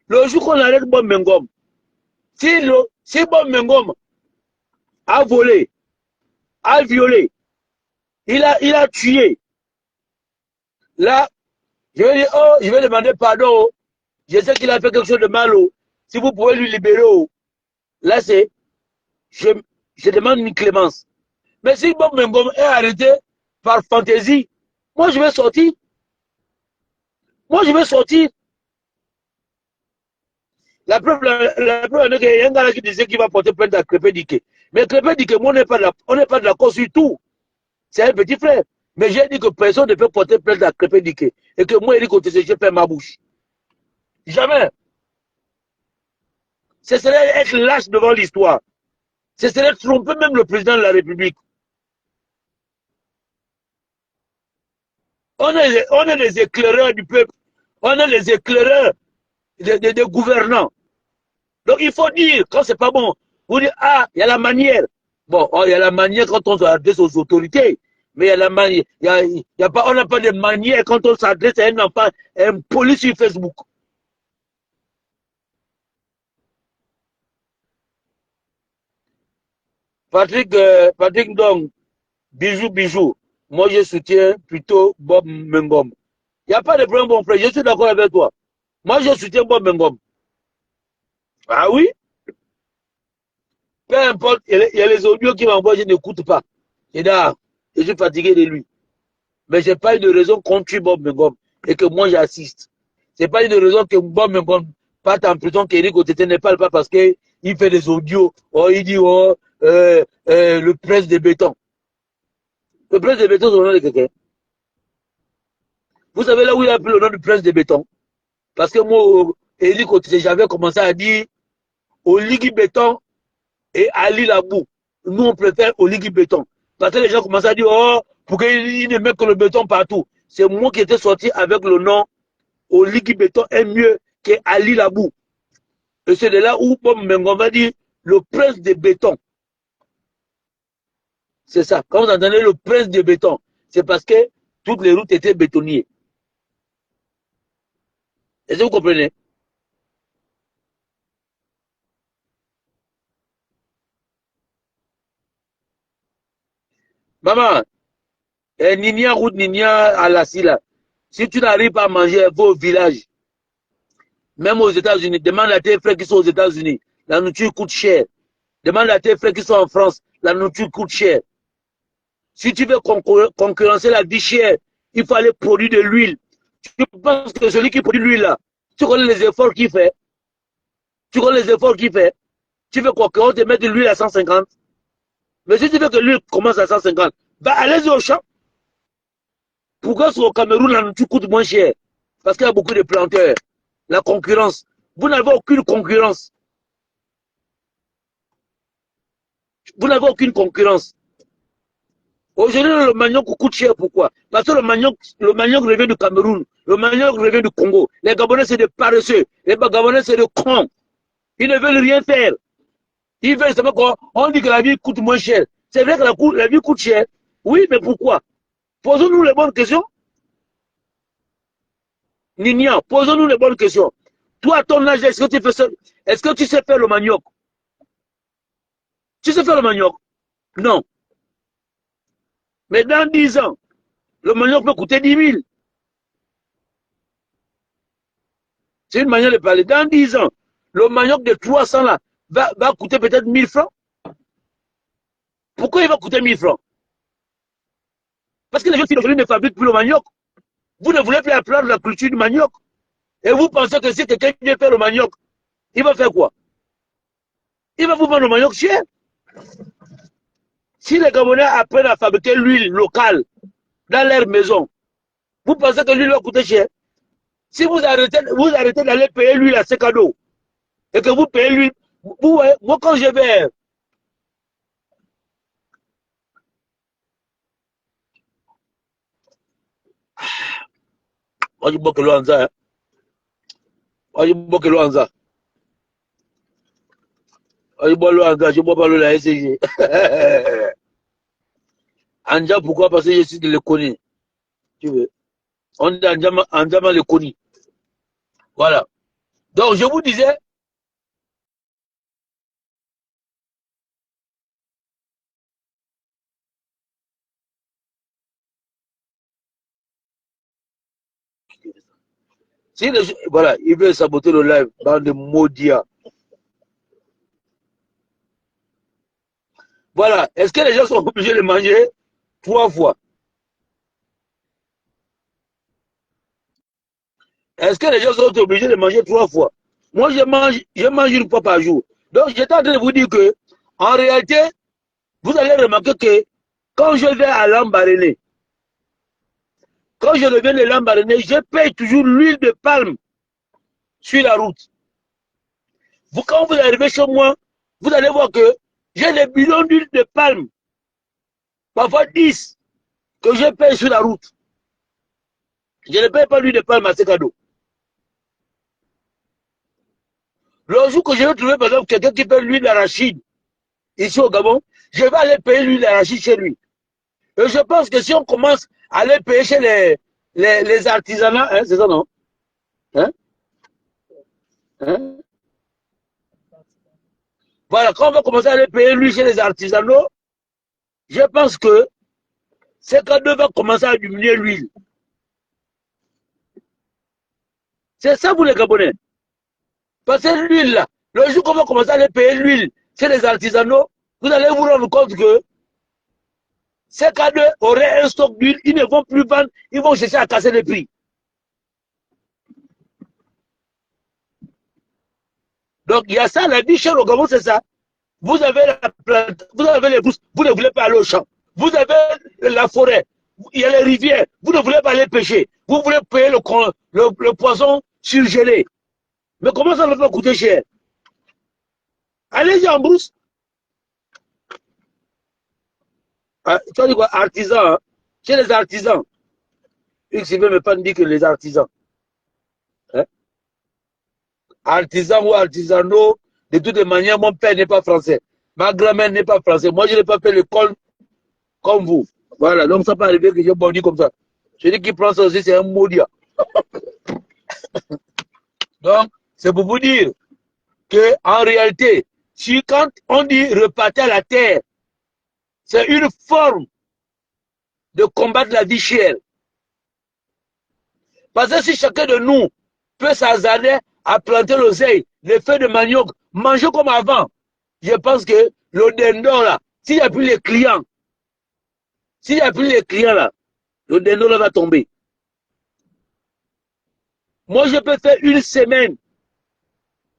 Le jour qu'on arrête Bob Mengom, si Bob Mengom a volé, a violé, il a tué, là, je vais dire, oh, je vais demander pardon. Je sais qu'il a fait quelque chose de mal. Si vous pouvez lui libérer, là, c'est, je demande une clémence. Mais si Bob Mengom est arrêté par fantaisie, moi, je vais sortir. Moi, je vais sortir. La preuve est qu'il y a un gars qui disait qu'il va porter plainte à Crépé Diké. Mais Crépé Diké, moi, on n'est pas d'accord sur tout. C'est un petit frère. Mais j'ai dit que personne ne peut porter plainte à Crépé Diké. Et que moi, Eric Otese, je perds ma bouche. Jamais. Ce serait être lâche devant l'histoire. Ce serait tromper même le président de la République. On est les éclaireurs du peuple. On est les éclaireurs des gouvernants. Donc il faut dire, quand c'est pas bon, vous dites, ah, il y a la manière. Bon, il y a la manière quand on s'adresse aux autorités. Mais il y a la manière. On n'a pas de manière quand on s'adresse à un enfant, un police sur Facebook. Patrick donc, bijou. Moi, je soutiens plutôt Bob Mengom. Il n'y a pas de problème, mon frère. Je suis d'accord avec toi. Moi, je soutiens Bob Mengom. Ah oui? Peu importe, il y a les audios qui m'envoient, je n'écoute pas. Je suis fatigué de lui. Mais je n'ai pas eu de raison contre Bob Mengom et que moi j'assiste. Ce n'est pas une raison que Bob Mengom parte en prison, qu'Éric Otete ne parle pas parce qu'il fait des audios. Oh, il dit, oh, le prince de béton. Le prince de béton, c'est le nom de quelqu'un. Vous savez là où il a pris le nom du prince de béton? Parce que moi, Éric Otete, j'avais commencé à dire Oligui Béton et Ali Labou. Nous, on préfère Oligui Béton. Parce que les gens commencent à dire, oh, pourquoi il ne met que le béton partout? C'est moi qui étais sorti avec le nom Oligui Béton est mieux que Ali Labou. Et c'est de là où Bob Mengom va dire le prince de béton. C'est ça. Quand vous entendez le prince de béton, c'est parce que toutes les routes étaient bétonnières. Est-ce que vous comprenez? Maman, Nina route, Nina à la Silla. Si tu n'arrives pas à manger vos villages, même aux États-Unis, demande à tes frères qui sont aux États-Unis. La nourriture coûte cher. Demande à tes frères qui sont en France. La nourriture coûte cher. Si tu veux concurrencer la vie chère, il faut aller produire de l'huile. Tu penses que celui qui produit l'huile là, tu connais les efforts qu'il fait? Tu connais les efforts qu'il fait? Tu veux qu'on te mette de l'huile à 150? Mais si tu veux que l'huile commence à 150, bah allez-y au champ. Pourquoi au Cameroun, la nourriture coûte moins cher? Parce qu'il y a beaucoup de planteurs. La concurrence. Vous n'avez aucune concurrence. Vous n'avez aucune concurrence. Aujourd'hui, le manioc coûte cher. Pourquoi? Parce que le manioc revient du Cameroun. Le manioc revient du Congo. Les Gabonais, c'est des paresseux. Les Gabonais, c'est des cons. Ils ne veulent rien faire. Ils veulent savoir quoi? On dit que la vie coûte moins cher. C'est vrai que la vie coûte cher. Oui, mais pourquoi? Posons-nous les bonnes questions. Nina, posons-nous les bonnes questions. Toi, à ton âge, est-ce que tu sais faire le manioc? Tu sais faire le manioc? Non. Mais dans 10 ans, le manioc peut coûter 10 000. C'est une manière de parler. Dans 10 ans, le manioc de 300 là va coûter peut-être 1000 francs. Pourquoi il va coûter 1000 francs? Parce que les gens qui ne fabriquent plus le manioc. Vous ne voulez plus apprendre la culture du manioc. Et vous pensez que si quelqu'un vient faire le manioc, il va faire quoi? Il va vous vendre le manioc cher. Si les Gabonais apprennent à fabriquer l'huile locale dans leur maison, vous pensez que l'huile va coûter cher? Si vous arrêtez d'aller payer l'huile à ce cadeau, et que vous payez l'huile, moi quand je vais... Moi je bois que l'Anza. Moi je bois que l'Anza. Moi je bois l'Anza, je bois pas le la SG. Anja, pourquoi? Parce que je suis de l'économie. Tu veux. On dit Anjama l'économie. Voilà. Donc je vous disais, si voilà, ils veulent saboter le live, bande de maudits. Voilà. Est-ce que les gens sont obligés de manger 3 fois? Est-ce que les gens sont obligés de manger 3 fois? Moi, je mange une fois par jour. Donc, j'étais en train de vous dire que, en réalité, vous allez remarquer que quand je vais à Lambaréné, quand je reviens de Lambaréné, je paye toujours l'huile de palme sur la route. Quand vous arrivez chez moi, vous allez voir que j'ai des bidons d'huile de palme, parfois 10, que je paye sur la route. Je ne paye pas l'huile de palme à ce cadeau. Le jour que je vais trouver, par exemple, quelqu'un qui paye l'huile d'arachide, ici au Gabon, je vais aller payer l'huile d'arachide chez lui. Et je pense que si on commence à aller payer chez les artisanats, hein, c'est ça, non? Hein? Hein? Voilà, quand on va commencer à aller payer lui chez les artisanaux, je pense que ces cadeaux vont commencer à diminuer l'huile. C'est ça, vous les Gabonais. Parce que l'huile, là, le jour qu'on va commencer à aller payer l'huile chez les artisanaux, vous allez vous rendre compte que ces cadeaux auraient un stock d'huile, ils ne vont plus vendre, ils vont chercher à casser les prix. Donc, il y a ça, la vie chère au Gabon, c'est ça. Vous avez la plante, vous avez les bourses, vous ne voulez pas aller au champ. Vous avez la forêt, il y a les rivières, vous ne voulez pas aller pêcher. Vous voulez payer le poisson surgelé. Mais comment ça va coûter cher? Allez-y en brousse. Ah, tu as dit quoi? Artisans, hein? Chez les artisans. XIV me pas dit que les artisans. Hein? Artisans ou artisanaux, de toutes les manières, mon père n'est pas français. Ma grand-mère n'est pas française. Moi, je n'ai pas fait l'école comme vous. Voilà, donc ça peut arriver que je bondis comme ça. Celui qui prend ça aussi, c'est un maudit. Donc, c'est pour vous dire que en réalité, si quand on dit repartir à la terre, c'est une forme de combattre la vie chère. Parce que si chacun de nous peut s'hasarder à planter l'oseille, les feuilles de manioc, manger comme avant, je pense que le dindon là, s'il n'y a plus les clients, là, le dindon là va tomber. Moi, je peux faire 1 semaine,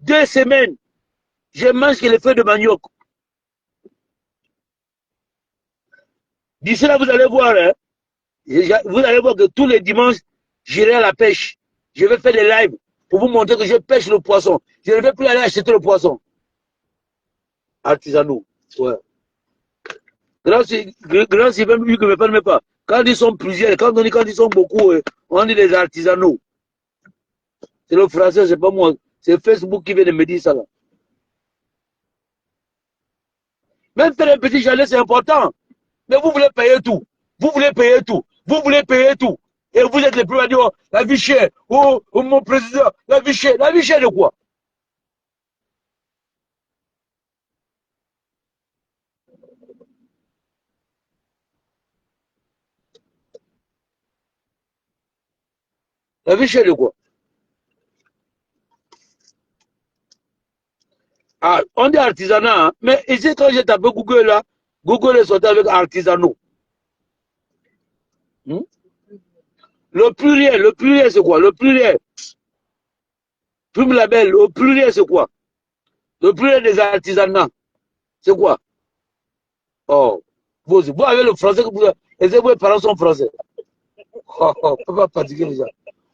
2 semaines, je mange que les feuilles de manioc. D'ici là, vous allez voir, hein, vous allez voir que tous les dimanches, j'irai à la pêche. Je vais faire des lives pour vous montrer que je pêche le poisson. Je ne vais plus aller acheter le poisson. Artisanaux. Ouais. Grand Sylvain, lui, que me parle pas. Quand ils sont plusieurs, quand ils sont beaucoup, on dit des artisanaux. C'est le français, c'est pas moi. C'est Facebook qui vient de me dire ça là. Même faire un petit chalet, c'est important. Mais vous voulez payer tout. Vous voulez payer tout. Vous voulez payer tout. Et vous êtes les plus à dire, oh, la vie chère. Oh, oh, mon président, la vie chère. La vie chère de quoi? La vie chère de quoi? Ah, on dit artisanat, hein? Mais ici, quand j'ai tapé Google là, Google est sorti avec artisanaux. Hmm? Le pluriel, c'est quoi? Le pluriel. Plume label, le pluriel, c'est quoi? Le pluriel des artisanats, c'est quoi? Oh, vous avez le français que vous avez, vos parents sont français. Oh, oh, on ne peut pas fatiguer les gens.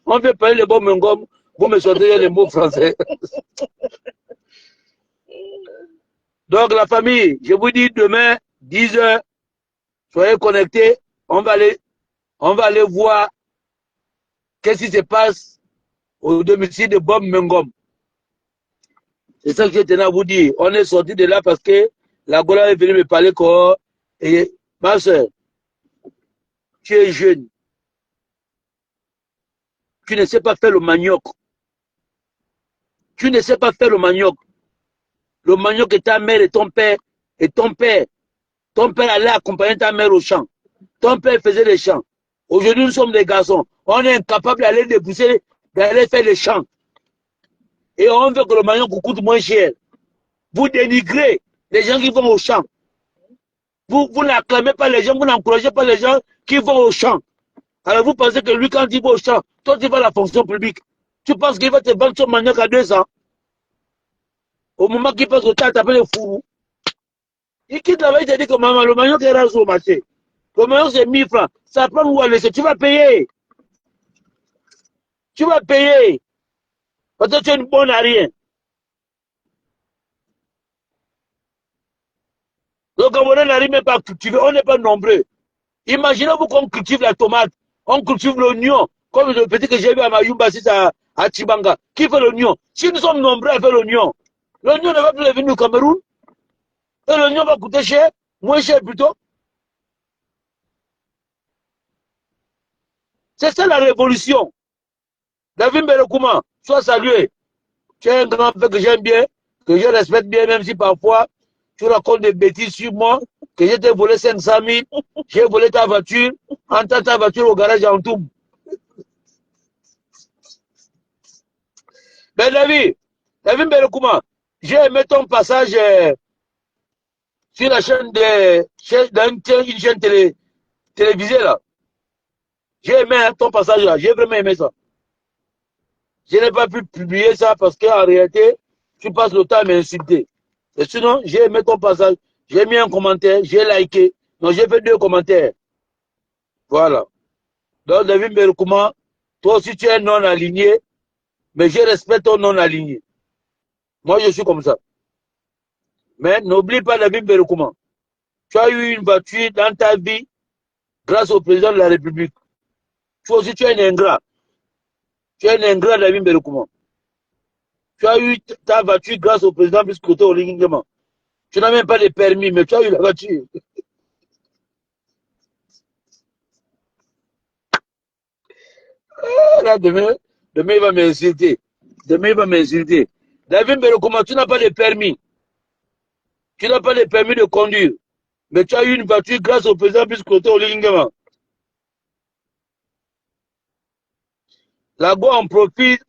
On veut parler les bons mengom, vous me sortez les mots français. Donc, la famille, je vous dis demain, 10h, soyez connectés. On va aller voir qu'est-ce qui se passe au domicile de Bob Mengom. C'est ça que je tenais à vous dire. On est sorti de là parce que la Gola est venue me parler quoi. Et ma soeur, tu es jeune. Tu ne sais pas faire le manioc. Tu ne sais pas faire le manioc. Le manioc est ta mère et ton père. Et ton père. Ton père allait accompagner ta mère au champ. Ton père faisait les champs. Aujourd'hui, nous sommes des garçons. On est incapable d'aller dépousser, d'aller faire les champs. Et on veut que le manioc coûte moins cher. Vous dénigrez les gens qui vont au champ. Vous n'acclamez pas les gens, vous n'encouragez pas les gens qui vont au champ. Alors vous pensez que lui, quand il va au champ, toi tu vas à la fonction publique. Tu penses qu'il va te vendre son manioc à 200. Au moment qu'il passe au temps, t'appelles le fourou. Il quitte là-bas, il te dit que maman, le manioc est rare au marché. Le manioc c'est 1000 francs. Ça prend où aller, tu vas payer. Tu vas payer. Parce que tu es une bonne à rien. Le Gabonais n'arrive même pas à cultiver, on n'est pas nombreux. Imaginez-vous qu'on cultive la tomate, on cultive l'oignon, comme le petit que j'ai vu à Mayumba, à Chibanga. Qui fait l'oignon? Si nous sommes nombreux à faire l'oignon, l'oignon ne va plus venir au Cameroun. Et l'oignon va coûter cher, moins cher plutôt. C'est ça la révolution. David Mbelekouma, sois salué. Tu es un grand père que j'aime bien, que je respecte bien, même si parfois tu racontes des bêtises sur moi, que je t'ai volé 500 000, j'ai volé ta voiture, entends ta voiture au garage en tout. Ben David Mbelekouma, j'ai aimé ton passage sur la chaîne dans une chaîne télévisée là. J'ai aimé ton passage là, j'ai vraiment aimé ça. Je n'ai pas pu publier ça parce qu'en réalité, tu passes le temps à m'insulter. Et sinon, j'ai aimé ton passage, j'ai mis un commentaire, j'ai liké. Donc j'ai fait 2 commentaires. Voilà. Donc David Mbelekouma, toi aussi tu es non aligné, mais je respecte ton non aligné. Moi je suis comme ça. Mais n'oublie pas David Mbelekouma. Tu as eu une voiture dans ta vie grâce au président de la République. Toi aussi tu es un ingrat. Tu es un ingrat David Mbelekouma. Tu as eu ta voiture grâce au président puisque tu es au Lingema. Tu n'as même pas de permis, mais tu as eu la voiture. Là, demain, il va m'insulter. Demain, il va m'insulter. David Mbelekouma, tu n'as pas de permis. Tu n'as pas de permis de conduire. Mais tu as eu une voiture grâce au président puisque tu es au Lingema. La go en profite,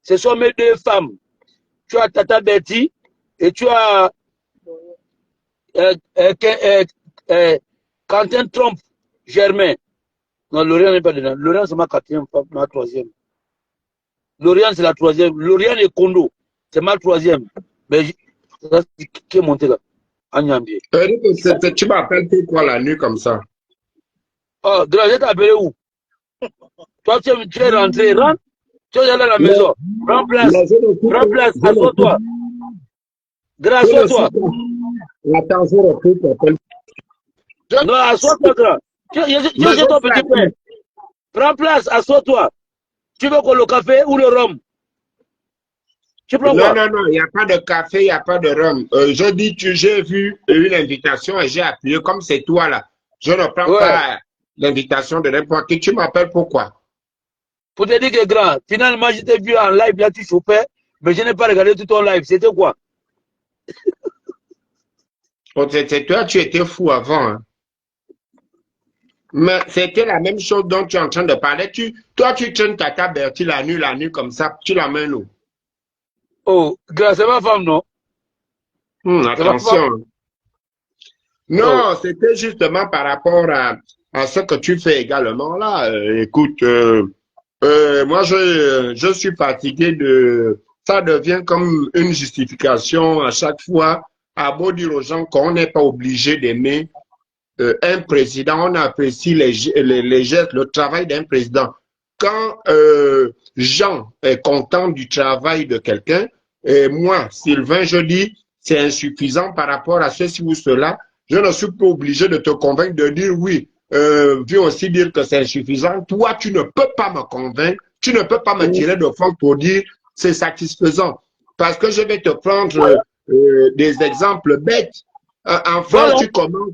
ce sont mes deux femmes. Tu as Tata Betty et tu as Quentin Trump Germain. Non, Lauriane n'est pas dedans. Lauriane, c'est ma quatrième femme, ma troisième. Lauriane, c'est la troisième. Lauriane et Kondo, c'est ma troisième. Mais qui est monté là? Agnambi. Tu m'appelles pourquoi la nuit comme ça? Oh, Grâce, je t'ai appelé où? Toi, tu es rentré, rentre. Tu es allé à la maison. Prends place. Prends place, assois-toi. Grâce, assois-toi. Attends, je reprends. Non, assois-toi, Grâce. Tu es ton petit père. Prends place, assois-toi. Tu veux que le café ou le rhum? Tu prends quoi? Non, il n'y a pas de café, il n'y a pas de rhum. Je dis, j'ai vu une invitation et j'ai appuyé comme c'est toi là. Je ne prends pas l'invitation de n'importe qui. Tu m'appelles pourquoi? Pour te dire que grand, finalement, je t'ai vu en live, là, tu chauffais, mais je n'ai pas regardé tout ton live. C'était quoi? C'était toi, tu étais fou avant. Hein. Mais c'était la même chose dont tu es en train de parler. Toi, tu traînes Tata Bertie la nuit comme ça, tu l'amènes où? Oh, grand, c'est ma femme, non? Attention. Non, c'était justement par rapport à ce que tu fais également là. Écoute, moi, je suis fatigué de... Ça devient comme une justification à chaque fois, à beau dire aux gens qu'on n'est pas obligé d'aimer un président. On apprécie les gestes, le travail d'un président. Quand Jean est content du travail de quelqu'un, et moi, Sylvain, je dis, c'est insuffisant par rapport à ceci ou cela, je ne suis pas obligé de te convaincre de dire oui. Viens aussi dire que c'est insuffisant. Toi, tu ne peux pas me convaincre, tu ne peux pas me tirer de fond pour dire c'est satisfaisant. Parce que je vais te prendre des exemples bêtes. En France, tu commences.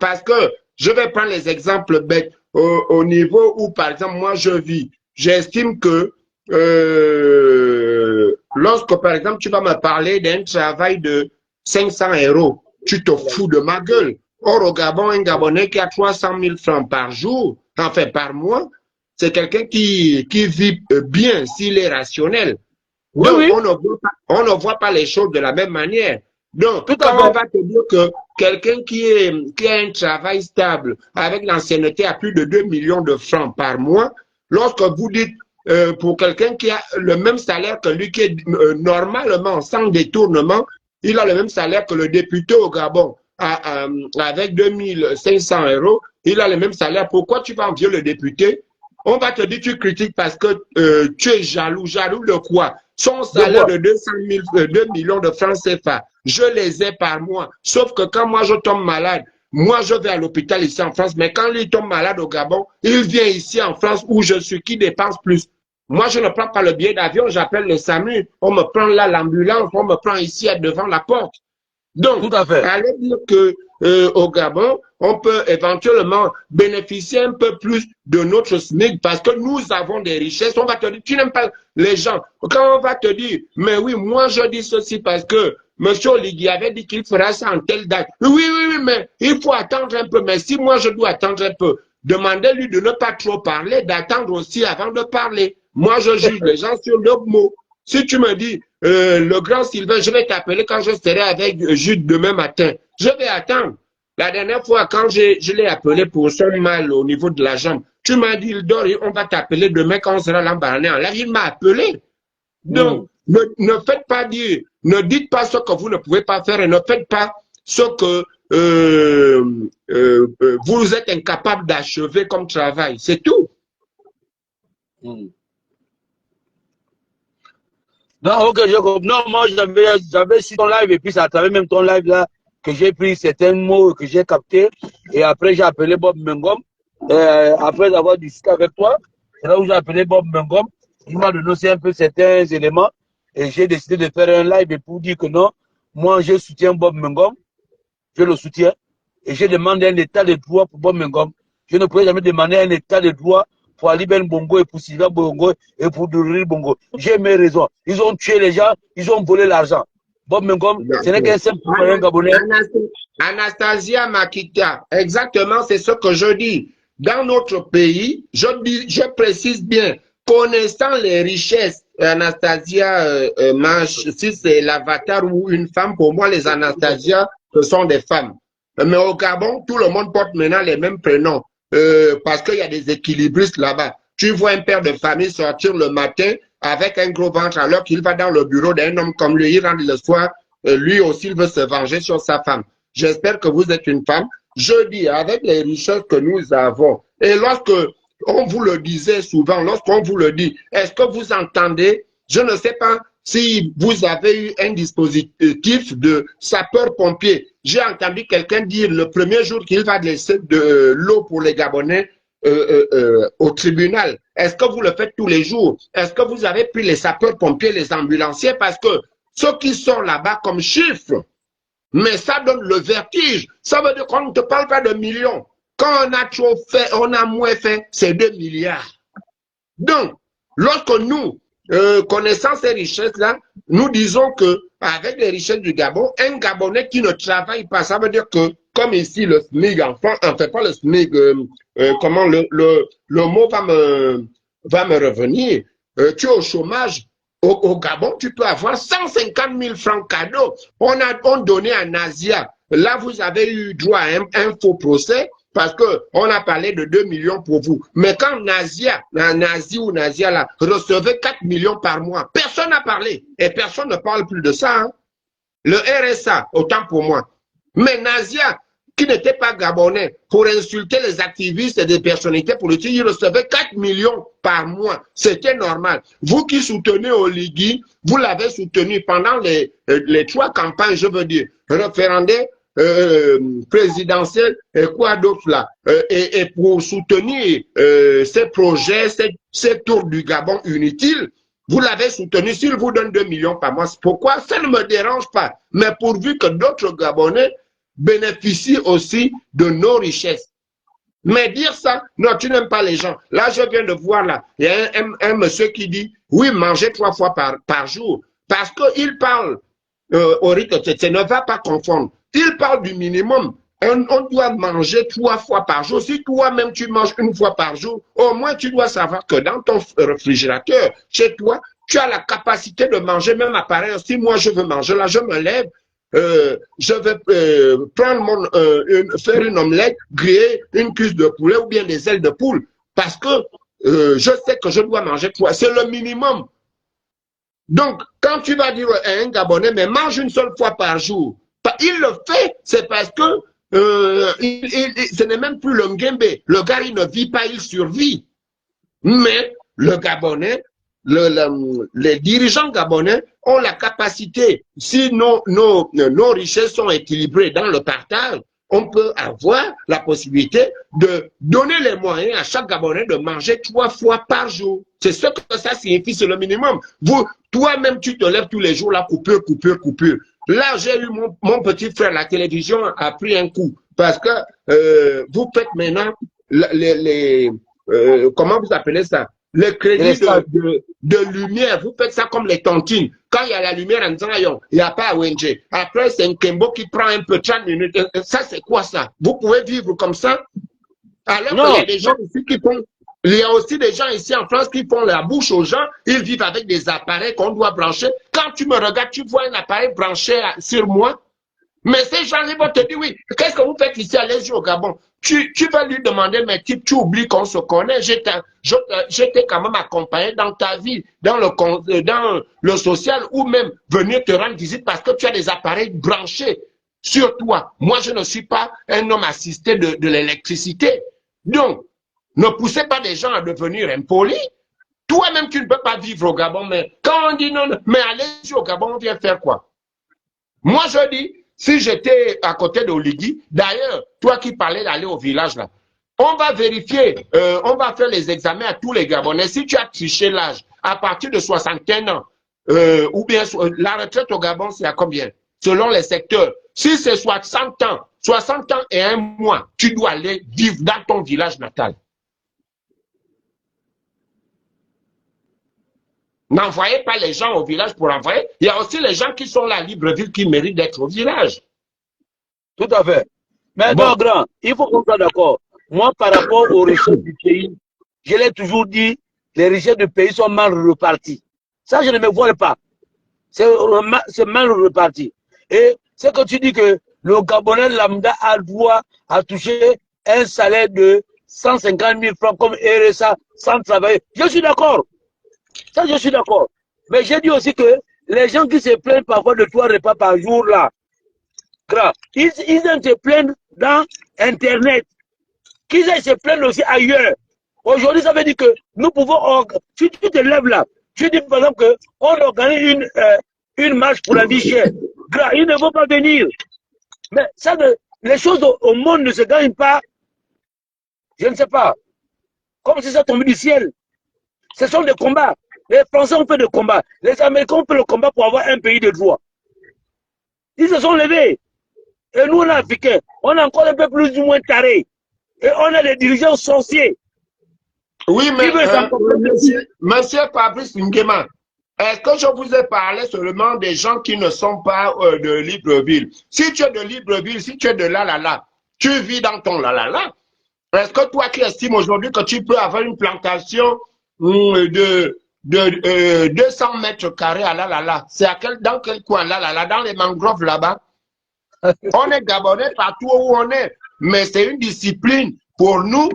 Parce que je vais prendre les exemples bêtes. Au niveau où, par exemple, moi, je vis, j'estime que lorsque, par exemple, tu vas me parler d'un travail de 500 €, tu te fous de ma gueule. Or, au Gabon, un Gabonais qui a 300 000 francs par jour, enfin par mois, c'est quelqu'un qui vit bien s'il est rationnel. Donc, oui. On ne voit pas les choses de la même manière. Donc, quand on va te dire que quelqu'un qui a un travail stable, avec l'ancienneté à plus de 2 millions de francs par mois, lorsque vous dites pour quelqu'un qui a le même salaire que lui, qui est normalement sans détournement, il a le même salaire que le député au Gabon, avec 2500 €, il a le même salaire. Pourquoi tu vas envier le député? On va te dire tu critiques parce que tu es jaloux. Jaloux de quoi? Son salaire de 2 millions de francs CFA, je les ai par mois. Sauf que quand moi je tombe malade, moi je vais à l'hôpital ici en France, mais quand lui tombe malade au Gabon, il vient ici en France où je suis, qui dépense plus. Moi je ne prends pas le billet d'avion, j'appelle le SAMU, on me prend là l'ambulance, on me prend ici devant la porte. Donc, allez dire que au Gabon, on peut éventuellement bénéficier un peu plus de notre SMIC parce que nous avons des richesses. On va te dire, tu n'aimes pas les gens. Quand on va te dire, mais oui, moi je dis ceci parce que M. Oligui avait dit qu'il fera ça en telle date. Oui, mais il faut attendre un peu. Mais si moi je dois attendre un peu, demandez-lui de ne pas trop parler, d'attendre aussi avant de parler. Moi je juge les gens sur leurs mots. Si tu me dis, le grand Sylvain, je vais t'appeler quand je serai avec Jude demain matin. Je vais attendre. La dernière fois, quand je l'ai appelé pour son mal au niveau de la jambe, tu m'as dit, il dort, on va t'appeler demain quand on sera l'embarrané en live. Il m'a appelé. Donc, ne faites pas dire, ne dites pas ce que vous ne pouvez pas faire et ne faites pas ce que vous êtes incapable d'achever comme travail. C'est tout. Non, ok, je comprends. Non, moi, j'avais su ton live et puis c'est à travers même ton live là que j'ai pris certains mots que j'ai captés et après j'ai appelé Bob Mengom. Après avoir discuté avec toi, c'est là où j'ai appelé Bob Mengom. Il m'a donné aussi un peu certains éléments et j'ai décidé de faire un live et pour dire que non, moi je soutiens Bob Mengom, je le soutiens et j'ai demandé un état de droit pour Bob Mengom. Je ne pourrais jamais demander un état de droit pour Ali Ben Bongo et pour Sylvain Bongo et pour Douril Bongo. J'ai mes raisons. Ils ont tué les gens, ils ont volé l'argent. Bob Mengom, ce n'est qu'un simple citoyen gabonais. Anastasia Makita, exactement, c'est ce que je dis. dans notre pays, je précise bien, connaissant les richesses, Anastasia si c'est l'avatar ou une femme, pour moi, les Anastasia, ce sont des femmes. Mais au Gabon, tout le monde porte maintenant les mêmes prénoms parce qu'il y a des équilibristes là-bas. Tu vois un père de famille sortir le matin avec un gros ventre alors qu'il va dans le bureau d'un homme comme lui, il rentre le soir, lui aussi, il veut se venger sur sa femme. J'espère que vous êtes une femme. Je dis, avec les richesses que nous avons, et lorsque on vous le disait souvent, lorsqu'on vous le dit, est-ce que vous entendez, je ne sais pas si vous avez eu un dispositif de sapeur-pompier. J'ai entendu quelqu'un dire le premier jour qu'il va laisser de l'eau pour les Gabonais au tribunal. Est-ce que vous le faites tous les jours? Est-ce que vous avez pris les sapeurs-pompiers, les ambulanciers? Parce que ceux qui sont là-bas comme chiffres, mais ça donne le vertige. Ça veut dire qu'on ne te parle pas de millions. Quand on a trop fait, on a moins fait, c'est 2 milliards. Donc, lorsque nous, connaissant ces richesses-là, nous disons que avec les richesses du Gabon, un Gabonais qui ne travaille pas, ça veut dire que, comme ici, le SMIC, enfin pas le SMIC, comment le mot va me revenir, tu es au chômage. Au Gabon, tu peux avoir 150 000 francs cadeaux. On donnait à Nazia. Là, vous avez eu droit à un faux procès parce qu'on a parlé de 2 millions pour vous. Mais quand Nazi là, recevait 4 millions par mois, personne n'a parlé. Et personne ne parle plus de ça. Hein. Le RSA, autant pour moi. Mais Nazia, qui n'était pas gabonais, pour insulter les activistes et des personnalités politiques, il recevait 4 millions par mois. C'était normal. Vous qui soutenez Oligui, vous l'avez soutenu pendant les 3 campagnes, je veux dire, référendaire, présidentiel et quoi d'autre là. Et pour soutenir ces projets, ces tours du Gabon inutiles, vous l'avez soutenu. S'il vous donne 2 millions par mois, pourquoi? Ça ne me dérange pas. Mais pourvu que d'autres Gabonais bénéficient aussi de nos richesses. Mais dire ça, non, tu n'aimes pas les gens. Là, je viens de voir là, il y a un monsieur qui dit, oui, manger 3 fois par jour. Parce qu'il parle, au rythme, ça ne va pas confondre. Il parle du minimum. On doit manger 3 fois par jour. Si toi-même tu manges 1 fois par jour, au moins tu dois savoir que dans ton réfrigérateur, chez toi, tu as la capacité de manger même à pareil. Si moi je veux manger, là je me lève, je vais prendre faire une omelette, griller une cuisse de poulet ou bien des ailes de poule. Parce que je sais que je dois manger 3. C'est le minimum. Donc, quand tu vas dire à un Gabonais, mais mange 1 seule fois par jour, il le fait, c'est parce que ce n'est même plus le Ngembe. Le gars, il ne vit pas, il survit. Mais le Gabonais, les dirigeants gabonais ont la capacité, si nos richesses sont équilibrées dans le partage, on peut avoir la possibilité de donner les moyens à chaque Gabonais de manger 3 fois par jour. C'est ce que ça signifie, c'est le minimum. Toi-même, tu te lèves tous les jours, là, coupure. Là, j'ai eu mon petit frère, la télévision a pris un coup. Parce que vous faites maintenant comment vous appelez ça? Le crédit de lumière, vous faites ça comme les tontines. Quand il y a la lumière en disant, il n'y a pas à Wenje. Après, c'est un Kembo qui prend un peu 30 minutes. Ça, c'est quoi ça? Vous pouvez vivre comme ça? Alors qu'il y a des gens ici qui font... Il y a aussi des gens ici en France qui font la bouche aux gens. Ils vivent avec des appareils qu'on doit brancher. Quand tu me regardes, tu vois un appareil branché sur moi. Mais ces gens, ils vont te dire, oui, qu'est-ce que vous faites ici? Allez-y au Gabon. Tu vas lui demander, mais tu oublies qu'on se connaît. J'étais quand même accompagné dans ta vie, dans le social, ou même venir te rendre visite parce que tu as des appareils branchés sur toi. Moi, je ne suis pas un homme assisté de l'électricité. Donc, ne poussez pas des gens à devenir impolis. Toi-même, tu ne peux pas vivre au Gabon, mais quand on dit non, mais allez-y au Gabon, on vient faire quoi? Moi, je dis, si j'étais à côté d'Oligui, d'ailleurs, toi qui parlais d'aller au village là, on va vérifier, on va faire les examens à tous les Gabonais. Si tu as triché l'âge à partir de 61 ans, ou bien la retraite au Gabon, c'est à combien? Selon les secteurs. Si c'est 60 ans et 1 mois, tu dois aller vivre dans ton village natal. N'envoyez pas les gens au village pour envoyer. Il y a aussi les gens qui sont là à Libreville qui méritent d'être au village. Tout à fait. Mais non, grand, il faut qu'on soit d'accord. Moi, par rapport aux richesses du pays, je l'ai toujours dit, les richesses du pays sont mal reparties. Ça, je ne me vois pas. C'est mal reparti. Et c'est que tu dis que le Gabonais lambda a droit à toucher un salaire de 150 000 francs comme RSA sans travailler. Je suis d'accord. Ça, je suis d'accord. Mais j'ai dit aussi que les gens qui se plaignent parfois de 3 repas par jour, là, ils aiment se plaindre dans Internet. Qu'ils aillent se plaindre aussi ailleurs. Aujourd'hui, ça veut dire que nous pouvons, si tu te lèves là, tu dis par exemple qu'on organise une marche pour la vie chère. Ils ne vont pas venir. Mais ça, les choses au monde ne se gagnent pas, je ne sais pas, comme si ça tombait du ciel. Ce sont des combats. Les Français ont fait des combats. Les Américains ont fait le combat pour avoir un pays de droit. Ils se sont levés. Et nous, les Africains, on est encore un peu plus ou moins tarés. Et on a des dirigeants sorciers. Oui, mais monsieur Fabrice Nguema, est-ce que je vous ai parlé seulement des gens qui ne sont pas de Libreville? Si tu es de Libreville, si tu es de là, tu vis dans ton là. Est-ce que toi qui estimes aujourd'hui que tu peux avoir une plantation de 200 mètres carrés à là? C'est dans quel coin là? Dans les mangroves là-bas? On est Gabonais partout où on est, mais c'est une discipline pour nous,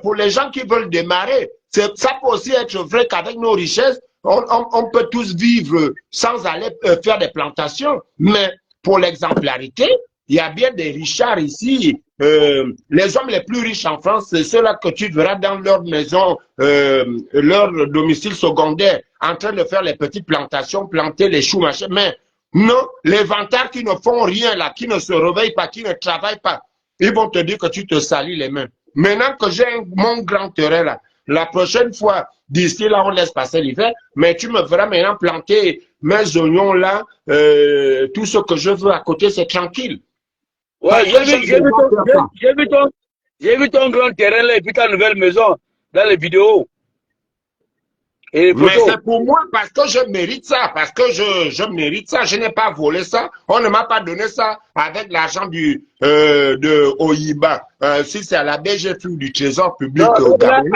pour les gens qui veulent démarrer. Ça peut aussi être vrai qu'avec nos richesses, on peut tous vivre sans aller faire des plantations, mais pour l'exemplarité, il y a bien des richards ici. Les hommes les plus riches en France, c'est ceux-là que tu verras dans leur maison, leur domicile secondaire, en train de faire les petites plantations, planter les choux, machin. Mais non, les vantards qui ne font rien là, qui ne se réveillent pas, qui ne travaillent pas, ils vont te dire que tu te salis les mains. Maintenant que j'ai mon grand terrain là, la prochaine fois, d'ici là, on laisse passer l'hiver, mais tu me verras maintenant planter mes oignons là, tout ce que je veux à côté, c'est tranquille. Ouais, j'ai vu ton grand terrain là et puis ta nouvelle maison dans les vidéos. Et les mais photos. c'est pour moi parce que je mérite ça, parce que je mérite ça, je n'ai pas volé ça, on ne m'a pas donné ça avec l'argent de Oyiba. Si c'est à la BGF du Trésor public Non, au Gabon.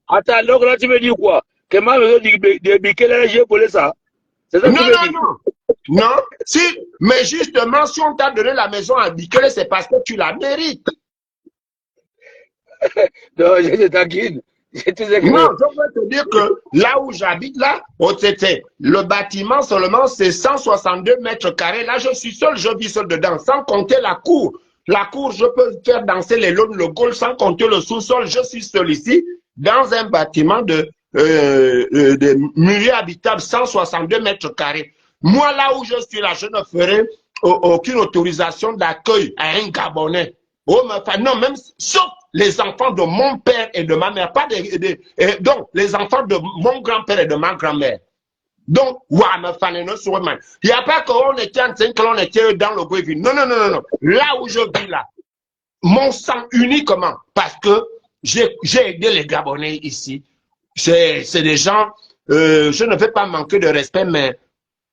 Attends, donc là tu me dis quoi? Que ma maison de Bikele, j'ai volé ça? C'est ça que tu me dis? Non, si, mais justement, si on t'a donné la maison à Bikele, c'est parce que tu la mérites. Non, je te taquine. Non, je veux te dire que là où j'habite, là, au TT, le bâtiment seulement, c'est 162 mètres carrés. Là, je suis seul, je vis seul dedans, sans compter la cour. La cour, je peux faire danser les lônes, le goal, sans compter le sous-sol. Je suis seul ici, dans un bâtiment de milieu habitable, 162 mètres carrés. Moi, là où je suis là, je ne ferai aucune autorisation d'accueil à un Gabonais. Oh, non, même sauf les enfants de mon père et de ma mère, pas donc les enfants de mon grand-père et de ma grand-mère. Donc, il n'y a pas qu'on était en train qu'on était dans le Guévi. Non. Là où je vis là, mon sang uniquement, parce que j'ai aidé les Gabonais ici. C'est des gens, je ne vais pas manquer de respect, mais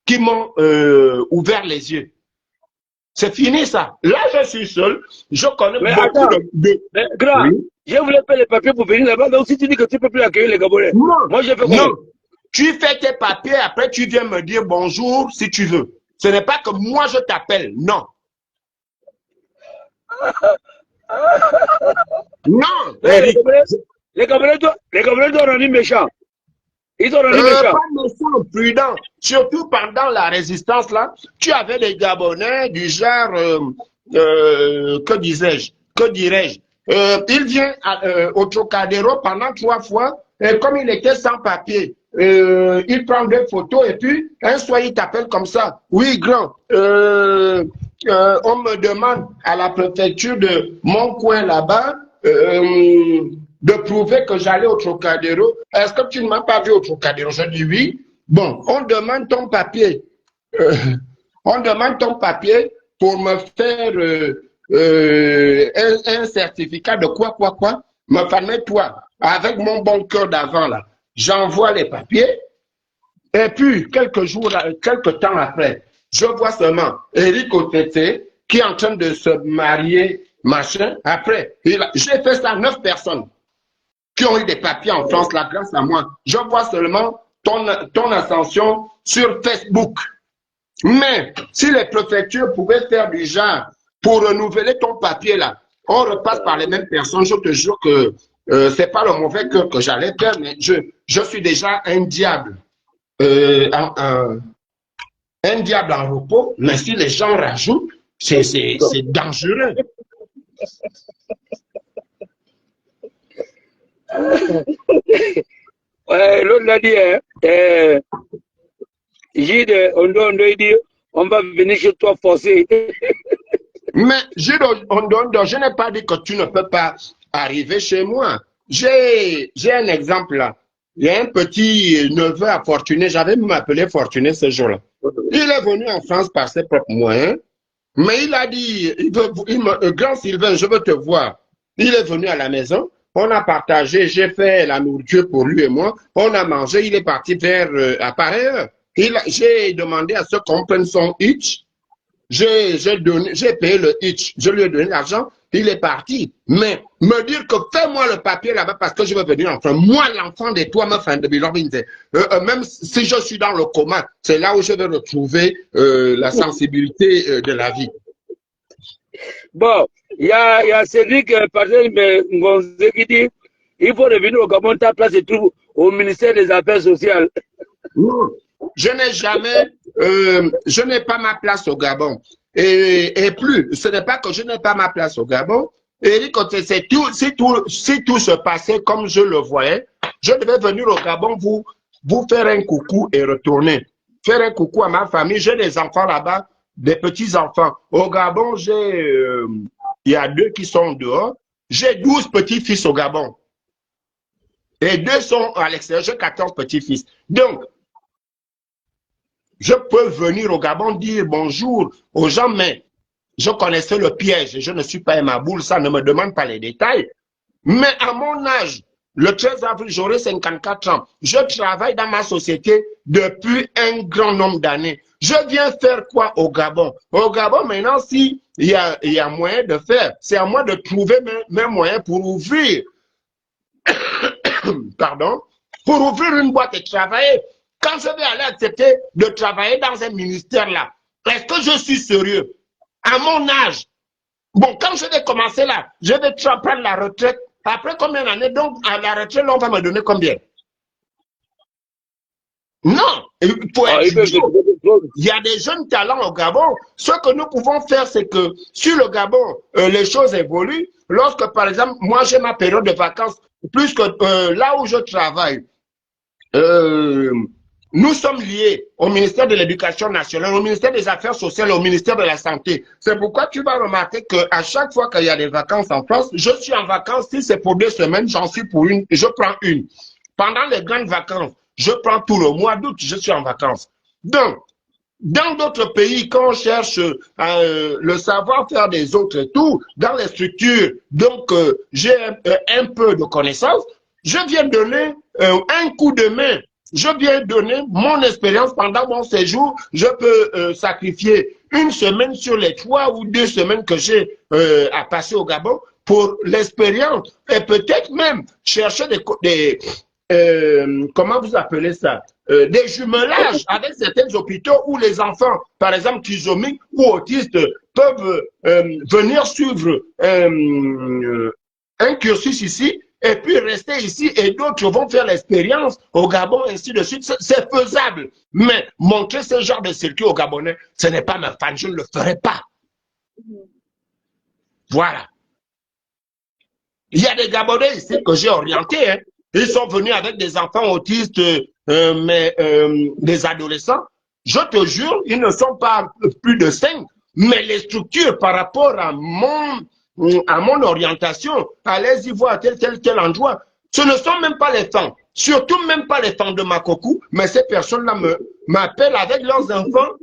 qui m'ont ouvert les yeux. C'est fini ça. Là, je suis seul. Je connais beaucoup de... Mais, grand, oui. Je voulais faire les papiers pour venir là-bas. Donc, si tu dis que tu ne peux plus accueillir les Gabonais, moi, je fais quoi? Non. Tu fais tes papiers, après, tu viens me dire bonjour si tu veux. Ce n'est pas que moi, je t'appelle. Non. Non. Les Gabonais doivent rendre méchants. Ils ont rendu méchants. Pas méchants, prudents. Surtout pendant la résistance, là, tu avais des Gabonais du genre, que dirais-je, il vient au Trocadéro pendant 3 fois, et comme il était sans papier, il prend des photos, et puis, un soir, il t'appelle comme ça. Oui, grand, on me demande à la préfecture de mon coin là-bas, de prouver que j'allais au Trocadéro. Est-ce que tu ne m'as pas vu au Trocadéro? Je dis oui. Bon, on demande ton papier. On demande ton papier pour me faire un certificat de quoi. Me fallait toi, avec mon bon cœur d'avant là. J'envoie les papiers. Et puis, quelques temps après, je vois seulement Eric Otete qui est en train de se marier machin. Après, j'ai fait ça à 9 personnes qui ont eu des papiers en France, là, grâce à moi. Je vois seulement ton ascension sur Facebook. Mais si les préfectures pouvaient faire du genre pour renouveler ton papier là, on repasse par les mêmes personnes. Je te jure que c'est pas le mauvais cœur que j'allais faire, mais je suis déjà un diable. Un diable en repos, mais si les gens rajoutent, c'est dangereux. L'autre l'a dit, Gide, il dit, on va venir chez toi forcer. Mais je n'ai pas dit que tu ne peux pas arriver chez moi. J'ai un exemple là. Il y a un petit neveu à Fortuné, j'avais même appelé Fortuné ce jour-là. Il est venu en France par ses propres moyens, mais il a dit, grand Sylvain, je veux te voir. Il est venu à la maison, on a partagé, j'ai fait la nourriture pour lui et moi, on a mangé, il est parti vers à pareille heure. J'ai demandé à ce qu'on prenne son hitch. J'ai payé le hitch, je lui ai donné l'argent, il est parti. Mais me dire que fais-moi le papier là-bas parce que je veux venir en France. Moi, l'enfant de toi, me fait de même si je suis dans le coma, c'est là où je vais retrouver la sensibilité de la vie. Bon, il y a Cédric Ngonze qui dit il faut revenir au Gabon, ta place se trouve au ministère des Affaires sociales. Non, je n'ai jamais, je n'ai pas ma place au Gabon. Et plus, ce n'est pas que je n'ai pas ma place au Gabon. Et si tout se passait comme je le voyais, je devais venir au Gabon vous faire un coucou et retourner. Faire un coucou à ma famille. J'ai des enfants là-bas, des petits-enfants. Au Gabon, il y a 2 qui sont dehors. J'ai 12 petits-fils au Gabon. Et 2 sont à l'extérieur. J'ai 14 petits-fils. Donc, je peux venir au Gabon dire bonjour aux gens, mais je connaissais le piège. Je ne suis pas ma boule, ça ne me demande pas les détails. Mais à mon âge, le 13 avril, j'aurai 54 ans. Je travaille dans ma société depuis un grand nombre d'années. Je viens faire quoi au Gabon? Au Gabon, maintenant, s'il y a moyen de faire, c'est à moi de trouver mes moyens pour ouvrir, pardon, pour ouvrir une boîte et travailler. Quand je vais aller accepter de travailler dans un ministère là, est-ce que je suis sérieux? À mon âge, bon, quand je vais commencer là, je vais prendre la retraite. Après combien d'années, donc, à la retraite, on va me donner combien? Non, il faut être il y a des jeunes talents au Gabon. Ce que nous pouvons faire, c'est que sur le Gabon, les choses évoluent. Lorsque, par exemple, moi, j'ai ma période de vacances, plus que là où je travaille, nous sommes liés au ministère de l'Éducation nationale, au ministère des Affaires sociales, au ministère de la Santé. C'est pourquoi tu vas remarquer qu'à chaque fois qu'il y a des vacances en France, je suis en vacances. Si c'est pour 2 semaines, j'en suis pour une, je prends une. Pendant les grandes vacances, je prends tout le mois d'août, je suis en vacances. Donc, dans d'autres pays, quand on cherche le savoir-faire des autres et tout, dans les structures, donc j'ai un peu de connaissances, je viens donner un coup de main. Je viens donner mon expérience pendant mon séjour. Je peux sacrifier 1 semaine sur les 3 ou 2 semaines que j'ai à passer au Gabon pour l'expérience. Et peut-être même chercher comment vous appelez ça? Des jumelages avec certains hôpitaux où les enfants, par exemple trisomiques ou autistes, peuvent venir suivre un cursus ici et puis rester ici et d'autres vont faire l'expérience au Gabon, ainsi de suite. C'est faisable. Mais montrer ce genre de circuit aux Gabonais, ce n'est pas ma fan, je ne le ferai pas. Voilà. Il y a des Gabonais ici que j'ai orientés. Hein. Ils sont venus avec des enfants autistes, mais des adolescents. Je te jure, ils ne sont pas plus de 5. Mais les structures par rapport à mon orientation, allez-y voir tel endroit. Ce ne sont même pas les femmes, surtout même pas les femmes de Makokou, mais ces personnes-là m'appellent avec leurs enfants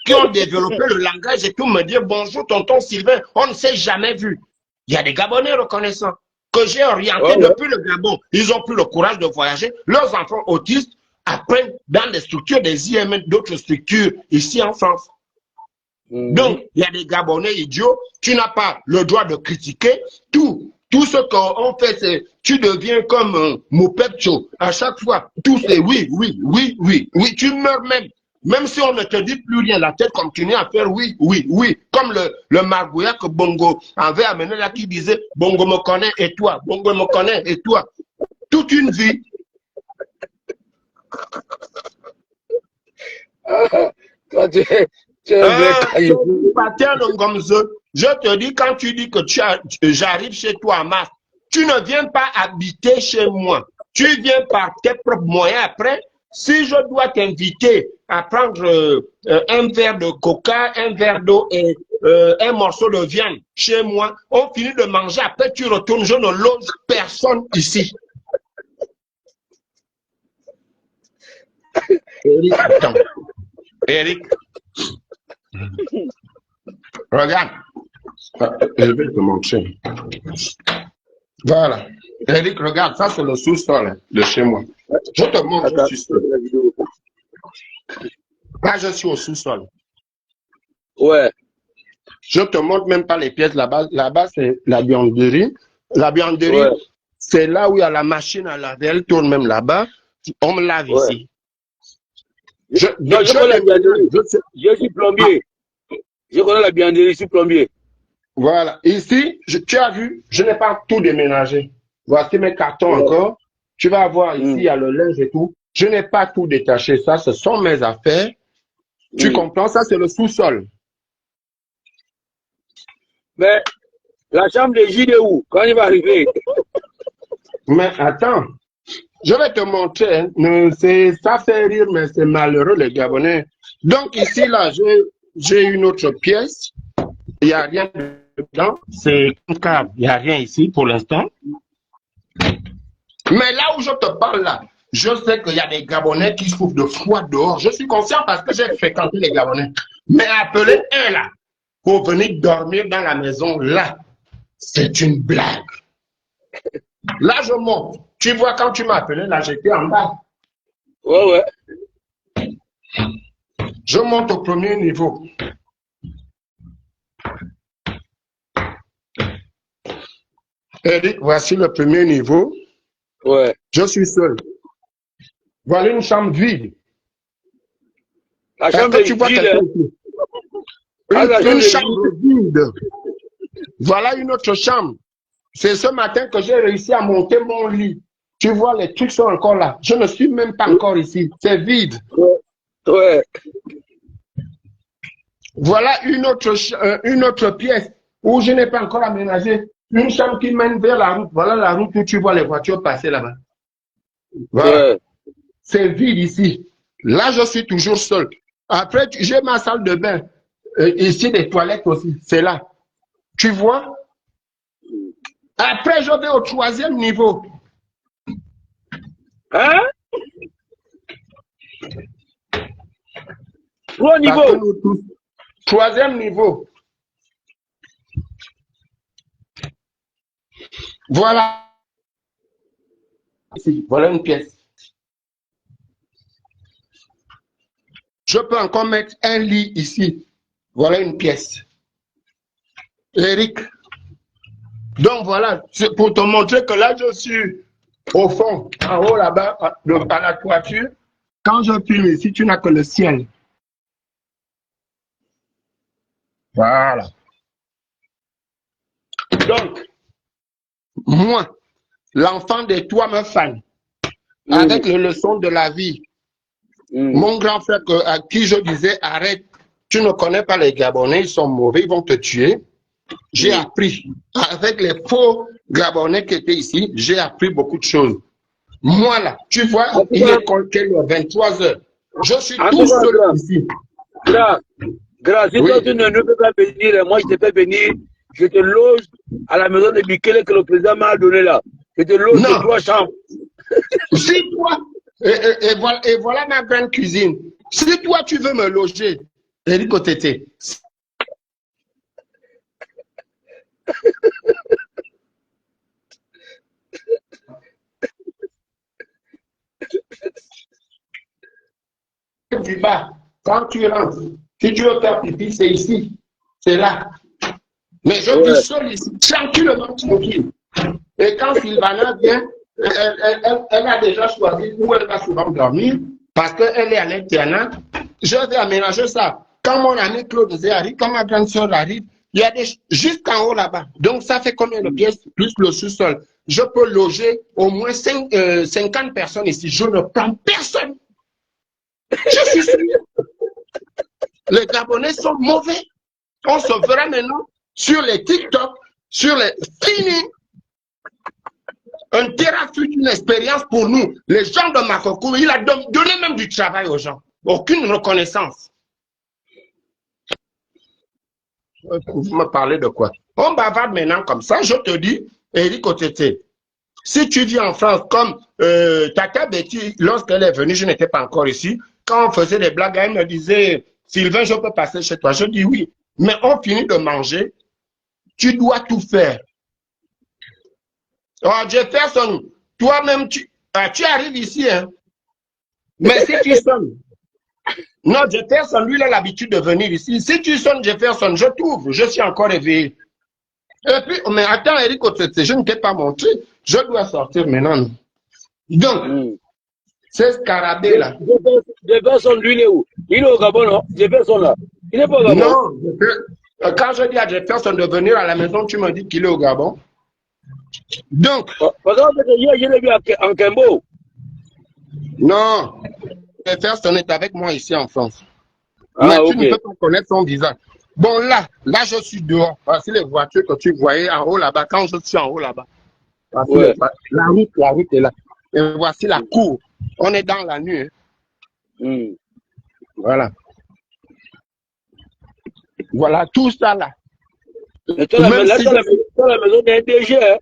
qui ont développé le langage et tout, me dire bonjour tonton Sylvain, on ne s'est jamais vu. Il y a des Gabonais reconnaissants que j'ai orientés depuis le Gabon. Ils ont plus le courage de voyager. Leurs enfants autistes apprennent dans des structures des IMN, d'autres structures ici en France. Donc, il y a des Gabonais idiots, tu n'as pas le droit de critiquer tout. Tout ce qu'on fait, c'est tu deviens comme un Moupetcho. À chaque fois, tout c'est oui, oui, oui, oui, oui. Tu meurs même. Même si on ne te dit plus rien, la tête continue à faire oui, oui, oui. Comme le Margouya que Bongo avait amené là qui disait Bongo me connaît et toi, Bongo me connaît et toi. Toute une vie. Toi, tu es un vrai caillou. Je te dis, quand tu dis que j'arrive chez toi à Mars, tu ne viens pas habiter chez moi. Tu viens par tes propres moyens. Après, si je dois t'inviter à prendre un verre de coca, un verre d'eau et un morceau de viande chez moi, on finit de manger. Après, tu retournes. Je ne loge personne ici. Eric, attends. Eric, regarde. Je vais te montrer. Voilà. Eric, regarde, ça c'est le sous-sol de chez moi. Je te montre le sous-sol. Là, je suis au sous-sol. Ouais. Je te montre même pas les pièces là-bas. Là-bas, c'est la buanderie. La buanderie, ouais. C'est là où il y a la machine à laver. Elle tourne même là-bas. On me lave ici. Je connais la buanderie. Je suis plombier. Je connais la buanderie, je suis plombier. Voilà. Ici, tu as vu, je n'ai pas tout déménagé. Voici mes cartons encore. Tu vas voir ici, il y a le linge et tout. Je n'ai pas tout détaché. Ça, ce sont mes affaires. Tu comprends? Ça, c'est le sous-sol. Mais la chambre de Gilles est où? Quand il va arriver? Mais attends. Je vais te montrer. Hein. Ça fait rire, mais c'est malheureux, les Gabonais. Donc, ici, là, j'ai une autre pièce. Il n'y a rien dedans. C'est une cave. Il n'y a rien ici pour l'instant. Mais là où je te parle, là, je sais qu'il y a des Gabonais qui souffrent de froid dehors. Je suis conscient parce que j'ai fréquenté les Gabonais. Mais appeler un, là, pour venir dormir dans la maison, là, c'est une blague. Là, je monte. Tu vois, quand tu m'as appelé, là, j'étais en bas. Ouais. Je monte au premier niveau. Eric, voici le premier niveau. Ouais. Je suis seul. Voilà une chambre vide. La chambre de vide. Une chambre vide. Voilà une autre chambre. C'est ce matin que j'ai réussi à monter mon lit. Tu vois, les trucs sont encore là. Je ne suis même pas encore ici. C'est vide. Ouais. Voilà une autre pièce où je n'ai pas encore aménagé. Une chambre qui mène vers la route. Voilà la route où tu vois les voitures passer là-bas. Voilà. Ouais. C'est vide ici. Là, je suis toujours seul. Après, j'ai ma salle de bain. Ici, des toilettes aussi. C'est là. Tu vois? Après, je vais au troisième niveau. Hein? Trois niveaux. Troisième niveau. Voilà. Ici, voilà une pièce. Je peux encore mettre un lit ici. Voilà une pièce. Eric. Donc voilà, c'est pour te montrer que là, je suis au fond, en haut là-bas, à la toiture. Quand je filme ici, tu n'as que le ciel. Voilà. Donc, moi, l'enfant de toi me fan, avec les leçons de la vie. Mon grand frère à qui je disais, arrête, tu ne connais pas les Gabonais, ils sont mauvais, ils vont te tuer. J'ai appris, avec les faux Gabonais qui étaient ici, j'ai appris beaucoup de choses. Moi là, tu vois, il est 23 heures. Je suis tout seul ici. Grâce, si toi tu ne peux pas venir, moi je te fais venir, je te loge à la maison de Bikele que le président m'a donné là. Je te loge de 3 chambres. Si toi, et voilà ma grande cuisine. Si toi tu veux me loger, Eric Otete. Du bas, quand tu rentres, Si tu veux faire pipi, c'est ici. C'est là. Mais je vis seul ici, tranquillement, tranquille. Et quand Sylvana vient, elle a déjà choisi où elle va souvent dormir parce qu'elle est à l'internat. Je vais aménager ça. Quand mon ami Claude arrive, quand ma grande soeur arrive, il y a des jusqu'en haut là-bas. Donc ça fait combien de pièces plus le sous-sol? Je peux loger au moins 50 personnes ici. Je ne prends personne. Je suis sûr. Les Gabonais sont mauvais. On se verra maintenant sur les TikTok, sur les fini. Un terrain fut une expérience pour nous. Les gens de Makoko, il a donné même du travail aux gens. Aucune reconnaissance. Vous me parlez de quoi? On bavarde maintenant comme ça. Je te dis, Eric Otete, si tu vis en France comme Tata Betty, lorsqu'elle est venue, je n'étais pas encore ici. Quand on faisait des blagues, elle me disait, Sylvain, je peux passer chez toi. Je dis oui. Mais on finit de manger. Tu dois tout faire. Oh, Jefferson, toi-même, tu arrives ici, hein. Mais si tu sonnes, non, Jefferson, lui, il a l'habitude de venir ici. Si tu sonnes Jefferson, je t'ouvre, je suis encore éveillé. Et puis, mais attends, Eric, je ne t'ai pas montré. Je dois sortir maintenant. Donc, c'est Scarabée là. Jefferson, lui, il est où? Il est au Gabon, non? Jefferson là. Il n'est pas au Gabon. Non, quand je dis à Jefferson de venir à la maison, tu me dis qu'il est au Gabon. Donc, parce que hier, je l'ai vu en Kembo. Non, Jefferson est avec moi ici en France. Ah, mais okay. Tu ne peux pas connaître son visage. Bon, là, je suis dehors. Voici les voitures que tu voyais en haut là-bas, quand je suis en haut là-bas. Ouais. La route est là. Et voici la cour. On est dans la nuit. Hein. Voilà. Voilà, tout ça là. Mais toi, la maison des NDG, hein?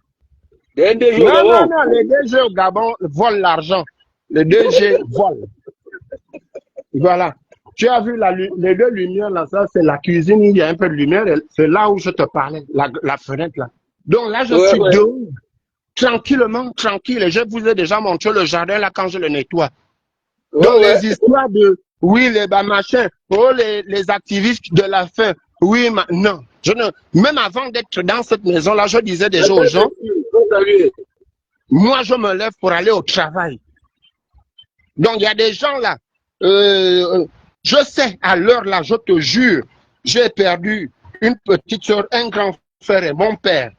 Des NDG au Gabon. Non, les DG au Gabon volent l'argent. Les DG volent. Voilà. Tu as vu les deux lumières là, ça c'est la cuisine, il y a un peu de lumière, c'est là où je te parlais, la fenêtre là. Donc là, je suis dehors, tranquillement, tranquille, et je vous ai déjà montré le jardin là quand je le nettoie. Donc les histoires de, oui, les machins, oh, les activistes de la faim, oui, non, même avant d'être dans cette maison là, je disais déjà aux gens, moi je me lève pour aller au travail. Donc il y a des gens là, je sais, à l'heure là, je te jure, j'ai perdu une petite soeur, un grand frère et mon père.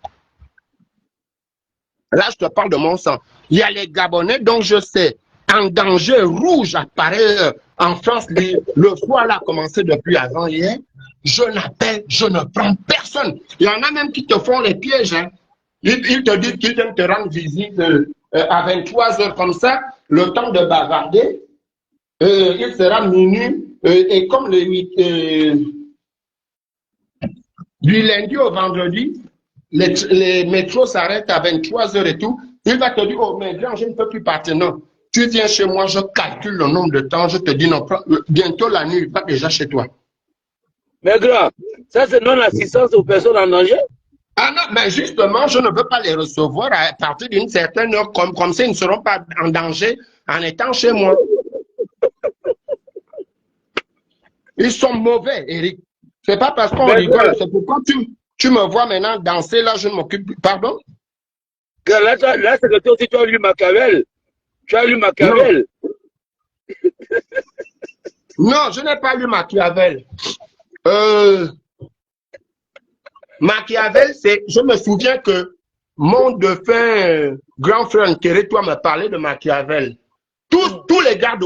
Là, je te parle de mon sang. Il y a les Gabonais dont je sais, un danger rouge apparaît en France. Le foie là a commencé depuis avant hier. Je n'appelle, je ne prends personne. Il y en a même qui te font les pièges. Hein. Ils te disent qu'ils viennent te rendre visite à 23 heures comme ça, le temps de bavarder. Il sera minuit. Et comme du lundi au vendredi, les métros s'arrêtent à 23 heures et tout, il va te dire, oh, mais grand, je ne peux plus partir. Non, tu viens chez moi, je calcule le nombre de temps, je te dis, non, bientôt la nuit, il va déjà chez toi. Mais grand, ça c'est non-assistance aux personnes en danger? Ah non, mais justement, je ne veux pas les recevoir à partir d'une certaine heure, comme ça, ils ne seront pas en danger en étant chez moi. Ils sont mauvais, Eric. C'est pas parce qu'on rigole. C'est pourquoi tu me vois maintenant danser, là, je ne m'occupe plus. Pardon? Là, c'est que toi aussi, tu as lu Machiavel. Tu as lu Machiavel. Non, je n'ai pas lu Machiavel. Machiavel, c'est... Je me souviens que mon défunt grand frère Nkéré, toi, me parlait de Machiavel. Tous les gars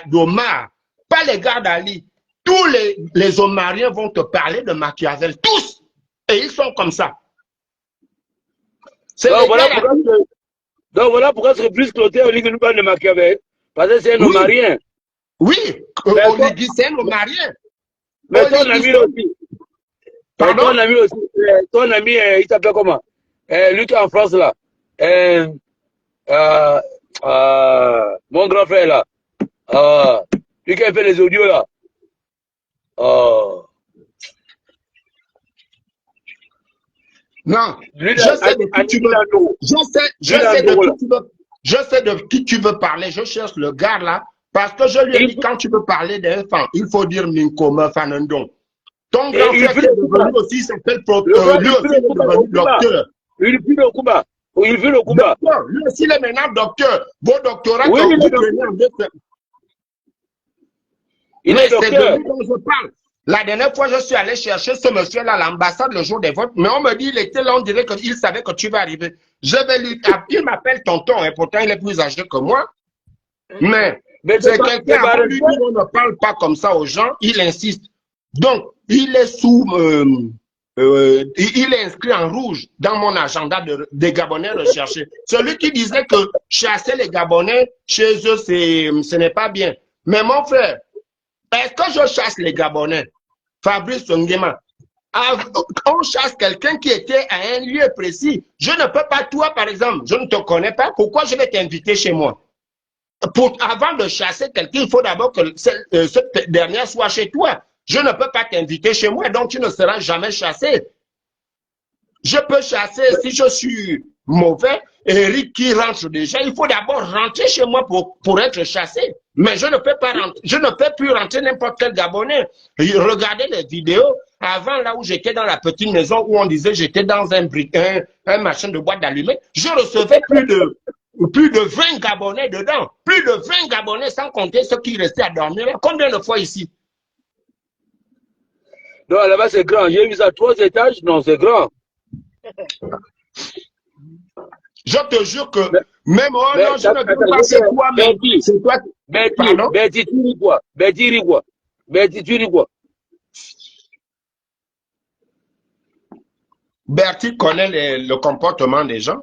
d'Omar, pas les gars d'Ali, tous les Omariens vont te parler de Machiavel, tous. Et ils sont comme ça. Donc voilà pourquoi c'est plus Clotaire au lieu que nous parlons de Machiavel. Parce que c'est un Omarien. Oui, Oligui, c'est un Omarien. Mais ton ami aussi. Pardon? Ton ami, il s'appelle comment? Lui qui est en France là. Mon grand frère là. Lui qui a fait les audios là. Non, je sais de qui tu veux. Je sais de qui tu veux parler. Je cherche le gars là. Parce que je lui ai dit, quand tu veux parler d'un fan, il faut dire Minkoma Fanandon. Ton grand frère qui est devenu aussi, il s'appelle lui aussi est devenu docteur. Il fait le Cuba. Il fait le Cuba. Lui aussi, il est maintenant docteur. Vos doctorats, oui, vous prenez en 2 semaines. Il est docteur. C'est de lui dont je parle. La dernière fois, je suis allé chercher ce monsieur-là à l'ambassade le jour des votes, mais on me dit, il était là, on dirait qu'il savait que tu vas arriver. Je vais lui... Il m'appelle tonton, hein, pourtant il est plus âgé que moi. Mais c'est quelqu'un, avant lui, on ne parle pas comme ça aux gens, il insiste. Donc, il est sous... il est inscrit en rouge dans mon agenda des Gabonais recherchés. Celui qui disait que chasser les Gabonais chez eux, ce n'est pas bien. Mais mon frère, est-ce que je chasse les Gabonais? Fabrice Nguema, on chasse quelqu'un qui était à un lieu précis. Je ne peux pas, toi par exemple, je ne te connais pas, pourquoi je vais t'inviter chez moi? Avant de chasser quelqu'un, il faut d'abord que cette dernière soit chez toi. Je ne peux pas t'inviter chez moi, donc tu ne seras jamais chassé. Je peux chasser si je suis mauvais. Eric qui rentre déjà, il faut d'abord rentrer chez moi pour être chassé. Mais je ne peux pas rentrer, je ne peux plus rentrer n'importe quel Gabonais. Regardez les vidéos. Avant, là où j'étais dans la petite maison où on disait j'étais dans un machin de boîte d'allumettes, je recevais plus de 20 Gabonais dedans. Plus de 20 Gabonais sans compter ceux qui restaient à dormir. Combien de fois ici? Non, là-bas c'est grand. J'ai vu ça 3 étages. Non, c'est grand. Je te jure que même non, je ne veux pas, c'est toi, mais c'est toi. Betty, tu dis quoi? Betty, dis quoi? Betty, tu dis quoi? Bertie connaît le comportement des gens.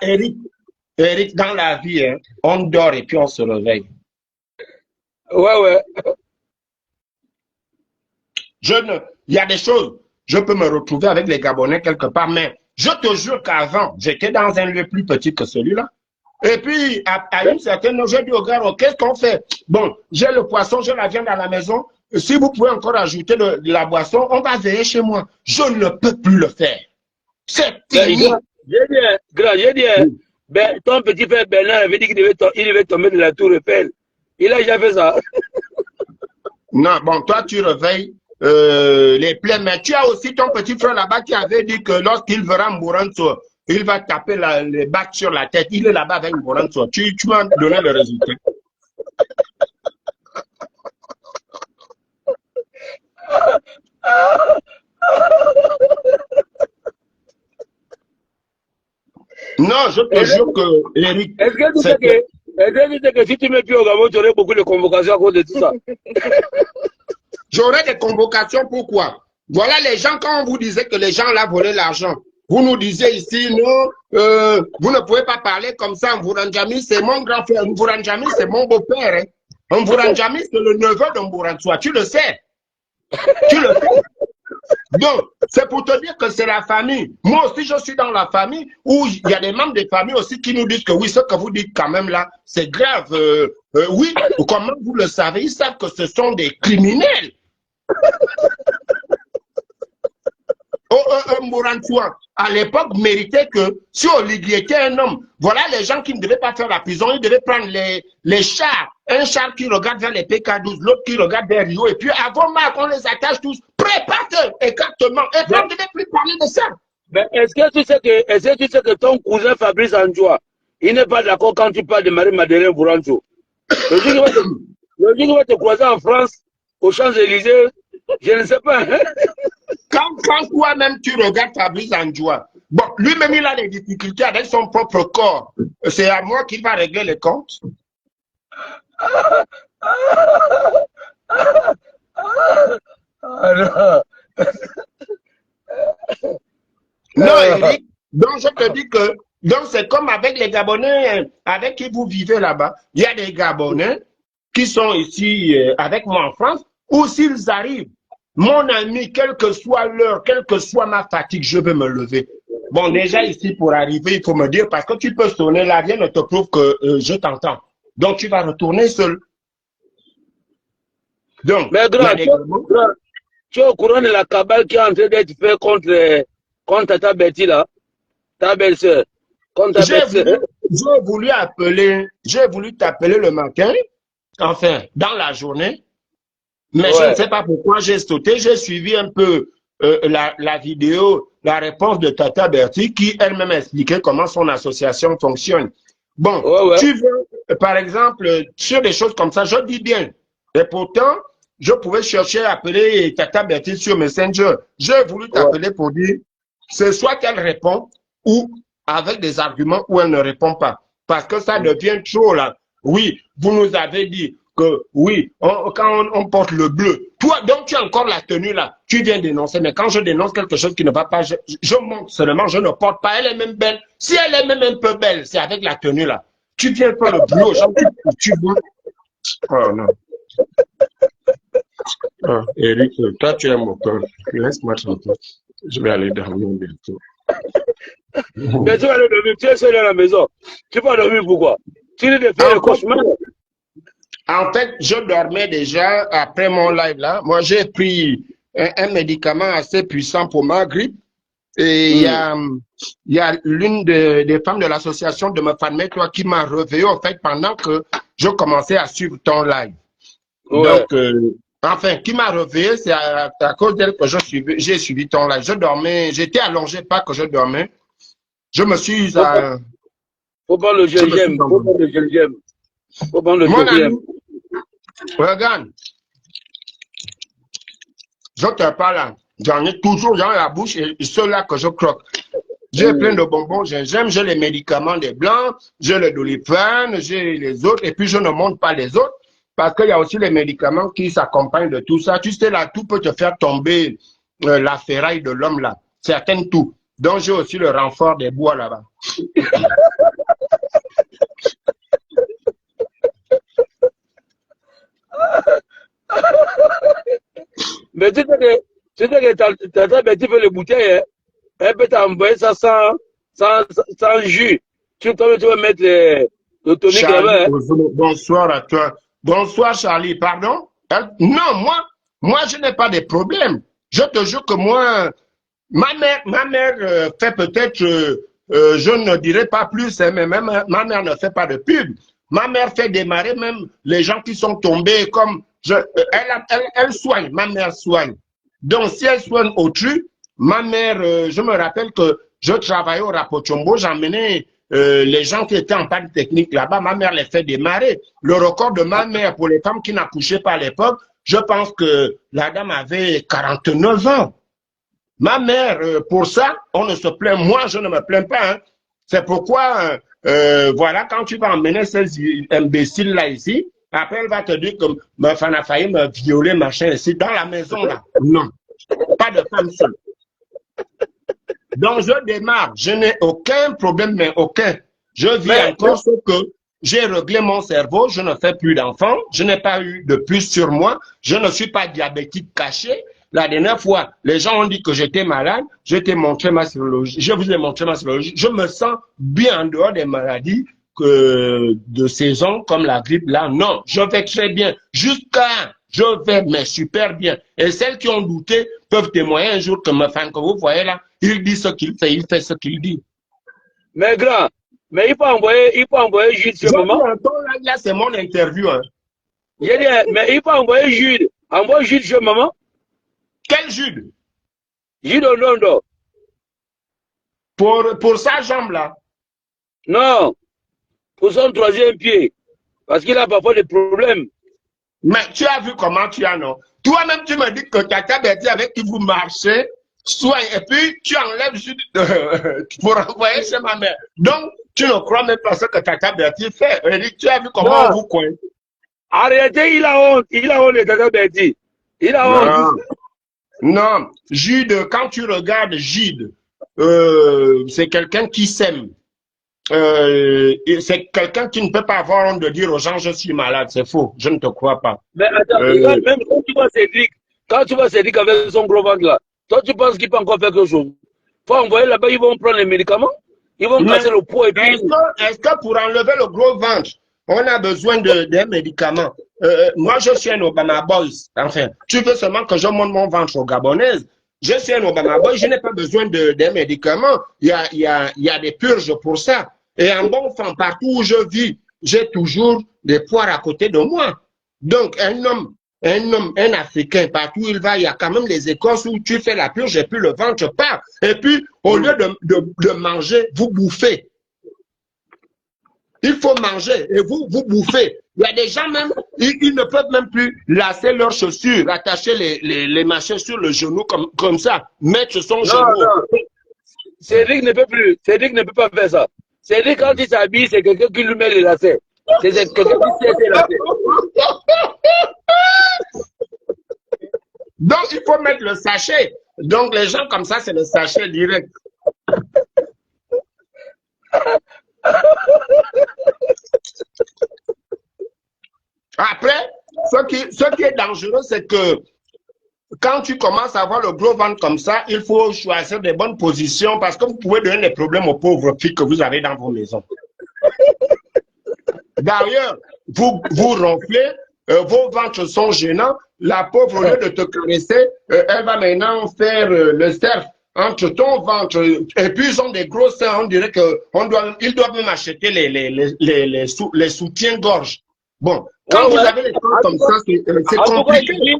Eric, dans la vie, hein, on dort et puis on se réveille. Ouais. Il y a des choses, je peux me retrouver avec les Gabonais quelque part, mais je te jure qu'avant, j'étais dans un lieu plus petit que celui-là. Et puis, à une certaine heure, j'ai dit au gars, qu'est-ce qu'on fait? Bon, j'ai le poisson, j'ai la viande à la maison. Si vous pouvez encore ajouter de la boisson, on va veiller chez moi. Je ne peux plus le faire. C'est fini. J'ai dit, ton petit frère Bernard avait dit qu'il devait tomber de la tour Eiffel. Il a déjà fait ça. Non, bon, toi, tu réveilles les plaies, mais tu as aussi ton petit frère là-bas qui avait dit que lorsqu'il verra Mouranso, il va taper les bacs sur la tête. Il est là-bas avec Mouranso. Tu m'as donné le résultat. Non, je te jure que Eric. Est-ce que tu sais que si tu mets plus au Gabon, tu aurais beaucoup de convocations à cause de tout ça? J'aurais des convocations, pourquoi? Voilà les gens, quand on vous disait que les gens là volaient l'argent, vous nous disiez ici, non, vous ne pouvez pas parler comme ça. Mbouranjami, c'est mon grand frère. Mbouranjami, c'est mon beau-père. Hein. Mbouranjami, c'est le neveu de Mbouransoa. Tu le sais. Tu le sais. Donc, c'est pour te dire que c'est la famille. Moi aussi, je suis dans la famille où il y a des membres des familles aussi qui nous disent que oui, ce que vous dites quand même là, c'est grave. Oui, comment vous le savez? Ils savent que ce sont des criminels. Mbouransoa, à l'époque, méritait que si Oligui était un homme, voilà les gens qui ne devaient pas faire la prison, ils devaient prendre les chars. Un char qui regarde vers les PK12, l'autre qui regarde vers Rio, et puis avant Marc, on les attache tous. Prépare-te, exactement. Et puis on ne devait plus parler de ça. Mais est-ce que tu sais que ton cousin Fabrice Andjoua, il n'est pas d'accord quand tu parles de Marie-Madeleine Bourancho? Le jour qu'il va te croiser en France, aux Champs-Élysées, je ne sais pas. Hein? Quand toi-même tu regardes Fabrice Andjoua, bon, lui-même il a des difficultés avec son propre corps. C'est à moi qu'il va régler les comptes. Non, Eric, donc je te dis que c'est comme avec les Gabonais avec qui vous vivez là-bas. Il y a des Gabonais qui sont ici avec moi en France, ou s'ils arrivent, mon ami, quelle que soit l'heure, quelle que soit ma fatigue, je vais me lever. Bon, déjà ici, pour arriver, il faut me dire, parce que tu peux sonner là, rien ne te prouve que je t'entends. Donc, tu vas retourner seul. Donc, mais grand, tu es au courant de la cabale qui est en train d'être faite contre ta Betty là, ta belle-sœur. J'ai voulu t'appeler le matin, enfin, dans la journée, mais je ne sais pas pourquoi j'ai sauté. J'ai suivi un peu la vidéo, la réponse de Tata Bertie, qui elle-même expliquait comment son association fonctionne. Bon, tu veux, par exemple, sur des choses comme ça, je dis bien. Et pourtant, je pouvais chercher à appeler Tata Bertie sur Messenger. J'ai voulu t'appeler pour dire, c'est soit qu'elle répond, ou avec des arguments, ou elle ne répond pas. Parce que ça devient trop là. Oui, vous nous avez dit que oui, quand on porte le bleu, toi, donc tu as encore la tenue là, tu viens dénoncer, mais quand je dénonce quelque chose qui ne va pas, je montre seulement, je ne porte pas, elle est même belle. Si elle est même un peu belle, c'est avec la tenue là. Tu viens faire le bleu aux gens, tu vois. Oh non. Oh, Eric, toi tu es mon cœur. Laisse-moi tranquille. Je vais aller dormir bientôt. Mais tu vas aller dormir, tu es seul à la maison. Tu vas dormir pourquoi? Tu es de faire le cauchemar. En fait, je dormais déjà après mon live là. Moi, j'ai pris un médicament assez puissant pour ma grippe. Et il y a l'une des femmes de l'association de me famille, toi, qui m'a réveillé, en fait, pendant que je commençais à suivre ton live. Donc, enfin, qui m'a réveillé, c'est à cause d'elle que j'ai suivi ton live. Je dormais, j'étais allongé, pas que je dormais. Je me suis... Faut prendre le gingembre, faut prendre le gingembre. Faut prendre le gingembre. Regarde, je te parle, j'en ai toujours dans la bouche et ceux-là que je croque. J'ai plein de bonbons, gingembre, j'ai les médicaments des blancs, j'ai le doliprane, j'ai les autres, et puis je ne monte pas les autres, parce qu'il y a aussi les médicaments qui s'accompagnent de tout ça. Tu sais, là, tout peut te faire tomber la ferraille de l'homme, là. Certains tout. Donc, j'ai aussi le renfort des bois là-bas. Mais tu sais que Tata Betty fait les bouteilles, elle peut t'envoyer ça sans jus. Tu vas mettre le tonique là-bas. Bonsoir à toi. Bonsoir Charlie, pardon? Non, moi je n'ai pas de problème. Je te jure que moi, ma mère fait peut-être, je ne dirais pas plus, hein, mais même ma mère ne fait pas de pub. Ma mère fait démarrer même les gens qui sont tombés comme... elle soigne, ma mère soigne. Donc, si elle soigne autrui, ma mère, je me rappelle que je travaillais au Rapochombo, j'emmenais les gens qui étaient en panne technique là-bas, ma mère les fait démarrer. Le record de ma mère pour les femmes qui n'accouchaient pas à l'époque, je pense que la dame avait 49 ans. Ma mère, pour ça, on ne se plaint. Moi, je ne me plains pas. Hein. C'est pourquoi, voilà, quand tu vas emmener ces imbéciles-là ici, après, elle va te dire que ma femme a failli me violer, machin, ici, dans la maison, là. Non. Pas de femme seule. Donc, je démarre. Je n'ai aucun problème, mais aucun. Je vis encore ce que j'ai réglé mon cerveau. Je ne fais plus d'enfants. Je n'ai pas eu de puce sur moi. Je ne suis pas diabétique caché. La dernière fois, les gens ont dit que j'étais malade. Je t'ai montré ma sérologie. Je vous ai montré ma sérologie. Je me sens bien en dehors des maladies de saison comme la grippe. Là, non. Je vais très bien. Jusqu'à... Je vais, mais super bien. Et celles qui ont douté peuvent témoigner un jour que ma femme, que vous voyez là, il dit ce qu'il fait, il fait ce qu'il dit. Mais grand, mais il faut envoyer Jude ce moment. Là, c'est mon interview. Hein. Mais il faut envoyer Jude. Envoie Jude ce moment. Quel Jude? Jude Onondo. Pour sa jambe là? Non. Pour son troisième pied. Parce qu'il a parfois des problèmes. Mais tu as vu comment tu as, non? Toi-même, tu me dis que Tata Betty avec qui vous marchez, soigne, et puis tu enlèves juste pour envoyer chez ma mère. Donc, tu ne crois même pas ce que Tata Betty fait. Tu as vu comment vous coin. Arrêtez, il a honte de Tata Betty. Il a honte. Non, Jude, quand tu regardes Jude, c'est quelqu'un qui s'aime. C'est quelqu'un qui ne peut pas avoir honte de dire aux gens je suis malade, c'est faux, je ne te crois pas. Mais attends, même quand tu vois Cédric avec son gros ventre là, toi tu penses qu'il peut encore faire quelque chose? Faut envoyer là-bas, ils vont prendre les médicaments, ils vont casser le poids et puis... Est-ce que pour enlever le gros ventre, on a besoin d'un médicament? Moi je suis un Obama Boys, enfin, tu veux seulement que je monte mon ventre aux Gabonaises? Je suis un Obama boy, je n'ai pas besoin des médicaments. Il y a des purges pour ça. Et un bon enfant, partout où je vis, j'ai toujours des poires à côté de moi. Donc, un Africain, partout où il va, il y a quand même les Écosses où tu fais la purge et puis le ventre part. Et puis, au lieu de manger, vous bouffez. Il faut manger et vous bouffez. Il y a des gens même, ils ne peuvent même plus lasser leurs chaussures, attacher les machins sur le genou comme ça, mettre son genou. Non. Cédric ne peut plus. Cédric ne peut pas faire ça. Cédric, quand il s'habille, c'est quelqu'un qui lui met les lacets. C'est quelqu'un qui sait ses lacets. Donc, il faut mettre le sachet. Donc, les gens comme ça, c'est le sachet direct. Après, ce qui est dangereux, c'est que quand tu commences à avoir le gros ventre comme ça, il faut choisir des bonnes positions parce que vous pouvez donner des problèmes aux pauvres filles que vous avez dans vos maisons. D'ailleurs, vous ronflez, vos ventres sont gênants. La pauvre, au lieu de te caresser, elle va maintenant faire le surf entre ton ventre. Et puis, ils ont des gros seins. On dirait qu'ils doivent même acheter les soutiens-gorge. Bon, quand vous avez les seins comme ça, c'est compliqué.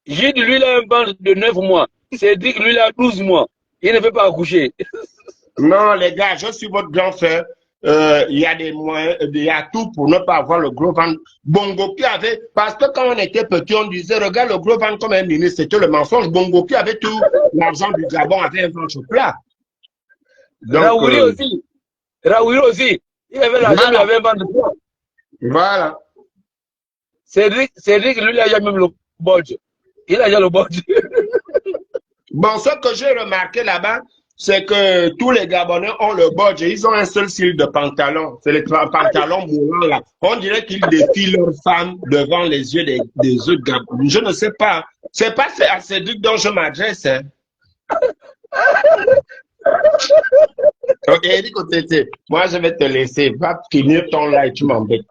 Gide, lui, il a un ventre de 9 mois. Cédric, lui, il a 12 mois. Il ne peut pas accoucher. Non, les gars, je suis votre grand frère. Il y a des moyens, il y a tout pour ne pas avoir le gros ventre. Bongo qui avait, parce que quand on était petit, on disait, regarde le gros ventre comme un ministre, c'était le mensonge. Bongo qui avait tout l'argent du Gabon, avait un ventre plat. Raouli aussi. Raouli aussi. Il avait l'argent, il avait un ventre plat. Voilà. Cédric, lui, il a jamais le bodge. Il a déjà le bodge. Bon, ce que j'ai remarqué là-bas, c'est que tous les Gabonais ont le bodge et ils ont un seul style de pantalon. C'est les pantalons moulants là. On dirait qu'ils défient leurs femmes devant les yeux des autres Gabonais. Je ne sais pas. C'est pas à Cédric dont je m'adresse. Hein. Ok, Eric Otete, moi je vais te laisser. Va finir ton live, tu m'embêtes.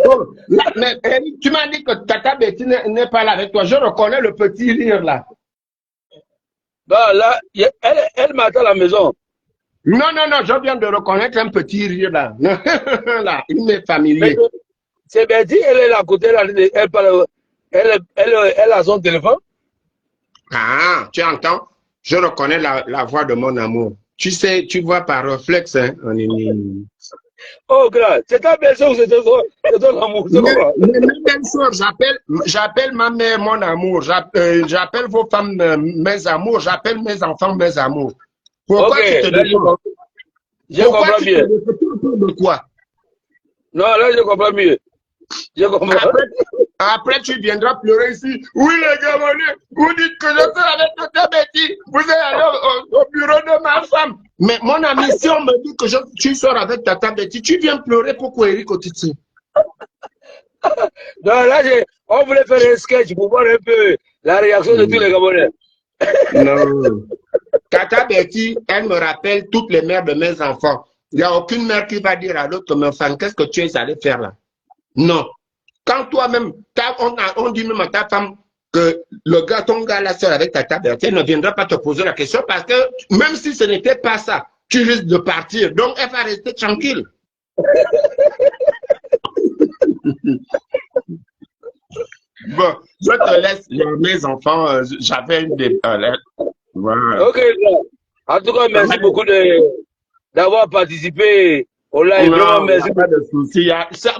Oh, mais Eric, tu m'as dit que Tata Betty n'est pas là avec toi. Je reconnais le petit rire là. Bah, là, elle m'attend à la maison. Non, je viens de reconnaître un petit rire là. Là, il m'est familier. C'est Betty, elle est là à côté, là, elle a son téléphone. Ah, tu entends? Je reconnais la voix de mon amour. Tu sais, tu vois par réflexe, hein. Oh, grand, c'est ta belle-sœur ou c'est ton amour? Mes belles-sœurs, j'appelle ma mère mon amour, j'appelle vos femmes mes amours, j'appelle mes enfants mes amours. Pourquoi tu te défends? Je comprends mieux. De quoi? Non, là, je comprends mieux. Je comprends. Après, tu viendras pleurer ici. Oui, les Gabonais, vous dites que je suis avec Tata Betty. Vous êtes allé au bureau de ma femme. Mais mon ami, si on me dit que tu sors avec Tata Betty, tu viens pleurer pourquoi Eric Otiti? Non, là, on voulait faire un sketch pour voir un peu la réaction de tous les Gabonais. Non. Tata Betty, elle me rappelle toutes les mères de mes enfants. Il n'y a aucune mère qui va dire à l'autre, mon enfant, qu'est-ce que tu es allé faire là? Non. Quand toi-même, on dit même à ta femme que ton gars là seul avec Tata Betty, elle ne viendra pas te poser la question parce que même si ce n'était pas ça, tu risques de partir. Donc, elle va rester tranquille. Bon, je te laisse, mes enfants, j'avais une des... voilà. Ok, en tout cas, merci beaucoup d'avoir participé au live. Non, merci. Pas de souci.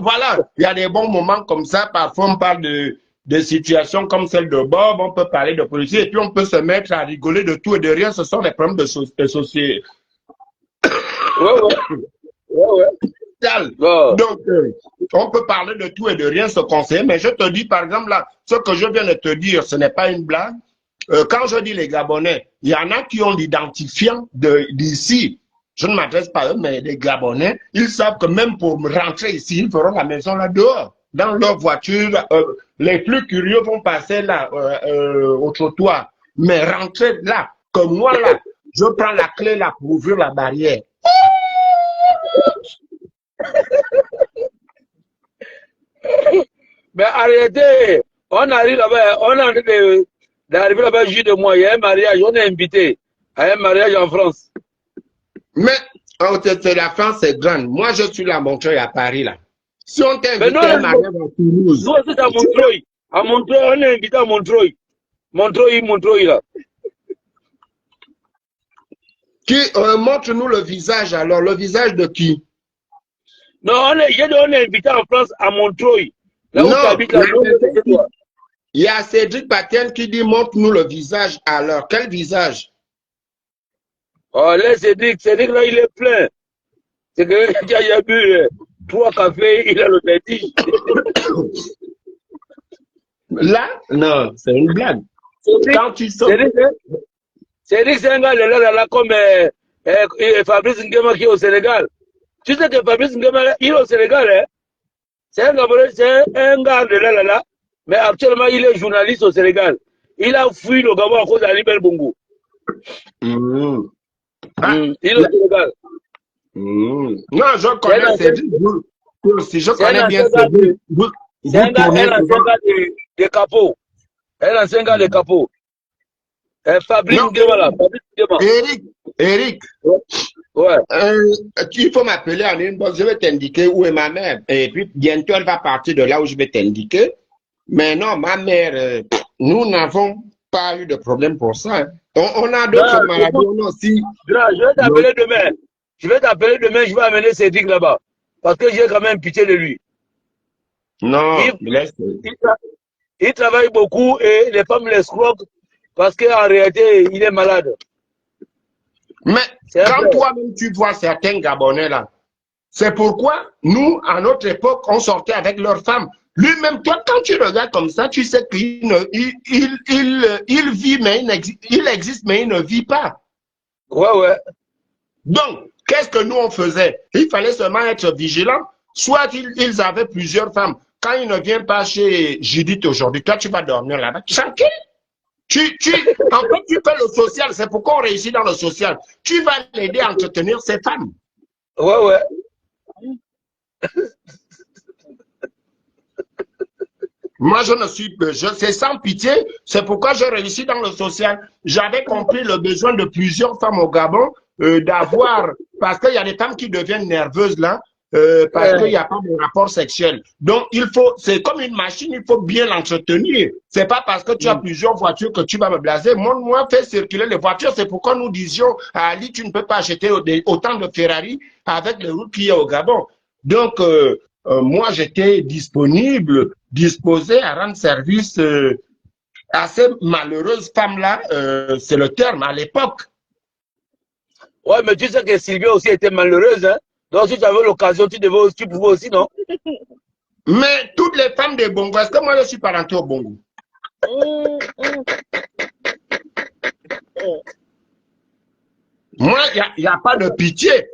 Voilà, il y a des bons moments comme ça. Parfois, on parle de situations comme celle de Bob, on peut parler de politique et puis on peut se mettre à rigoler de tout et de rien. Ce sont des problèmes de société. Ouais. Donc, on peut parler de tout et de rien, se conseiller, mais je te dis, par exemple, là, ce que je viens de te dire, ce n'est pas une blague. Quand je dis les Gabonais, il y en a qui ont l'identifiant d'ici. Je ne m'adresse pas à eux, mais les Gabonais, ils savent que même pour rentrer ici, ils feront la maison là dehors, dans leur voiture. Les plus curieux vont passer là, au trottoir. Mais rentrer là, comme moi là, je prends la clé là pour ouvrir la barrière. Mais arrêtez, On arrive là-bas, on est en train d'arriver là-bas juste de moi. Il y a un mariage, on est invité à un mariage en France. Mais c'est la France, c'est grande. Moi, je suis là à Montreuil, à Paris, là. Si on t'invite à un mariage à Toulouse. Nous aussi, à Montreuil. À Montreuil, on est invité à Montreuil. Montreuil, là. Montre-nous le visage, alors. Le visage de qui? Non, on est invité en France à Montreuil. Là où tu habites, là. Il y a Cédric Patienne qui dit montre-nous le visage. Alors, quel visage? Oh, là, Cédric, là, il est plein. C'est que il a bu 3 cafés, il a le vertige. Là? Non, c'est une blague. Quand tu sors. Cédric, c'est un gars là, comme Fabrice Nguema qui est au Sénégal. Tu sais que Fabrice Nguema, il est au Sénégal, hein? C'est un gars de là. Mais actuellement, il est journaliste au Sénégal. Il a fui le Gabon à cause d'Ali Bongo. Il est au Sénégal. Non, je connais Cédric. Si je connais bien Cédric. C'est un ancien gars de Capot. Un ancien gars de Capot. Fabrice Nguema là. Eric. Ouais. Il faut m'appeler en inbox. Je vais t'indiquer où est ma mère. Et puis, bientôt, elle va partir de là où je vais t'indiquer. Mais non, ma mère, nous n'avons pas eu de problème pour ça. Hein. On a d'autres maladies, on a aussi. Je vais t'appeler demain. Je vais amener Cédric là-bas. Parce que j'ai quand même pitié de lui. Non, il travaille beaucoup et les femmes l'escroquent parce qu'en réalité, il est malade. Mais quand toi-même tu vois certains Gabonais là, c'est pourquoi nous, à notre époque, on sortait avec leurs femmes. Lui-même, toi, quand tu regardes comme ça, tu sais qu'il vit, mais il existe, mais il ne vit pas. Ouais. Donc, qu'est-ce que nous, on faisait? Il fallait seulement être vigilant. Soit ils avaient plusieurs femmes. Quand il ne vient pas chez Judith aujourd'hui, toi, tu vas dormir là-bas. Tranquille. En fait, tu fais le social. C'est pourquoi on réussit dans le social. Tu vas l'aider à entretenir ses femmes. Ouais. Moi, c'est sans pitié. C'est pourquoi j'ai réussi dans le social. J'avais compris le besoin de plusieurs femmes au Gabon d'avoir, parce qu'il y a des femmes qui deviennent nerveuses là, parce qu'il n'y a pas de rapport sexuel. Donc, c'est comme une machine, il faut bien l'entretenir. C'est pas parce que tu as plusieurs voitures que tu vas me blaser. Moi, fais circuler les voitures. C'est pourquoi nous disions à Ali, tu ne peux pas acheter autant de Ferrari avec les routes qu'il y a au Gabon. Donc, moi, j'étais disposé à rendre service à ces malheureuses femmes-là, c'est le terme, à l'époque. Ouais, mais tu sais que Sylvia aussi était malheureuse, hein? Donc, si tu avais l'occasion, tu pouvais aussi, non? Mais toutes les femmes des Bongo, est-ce que moi, je suis parenté au Bongo? Moi, il n'y a pas de pitié.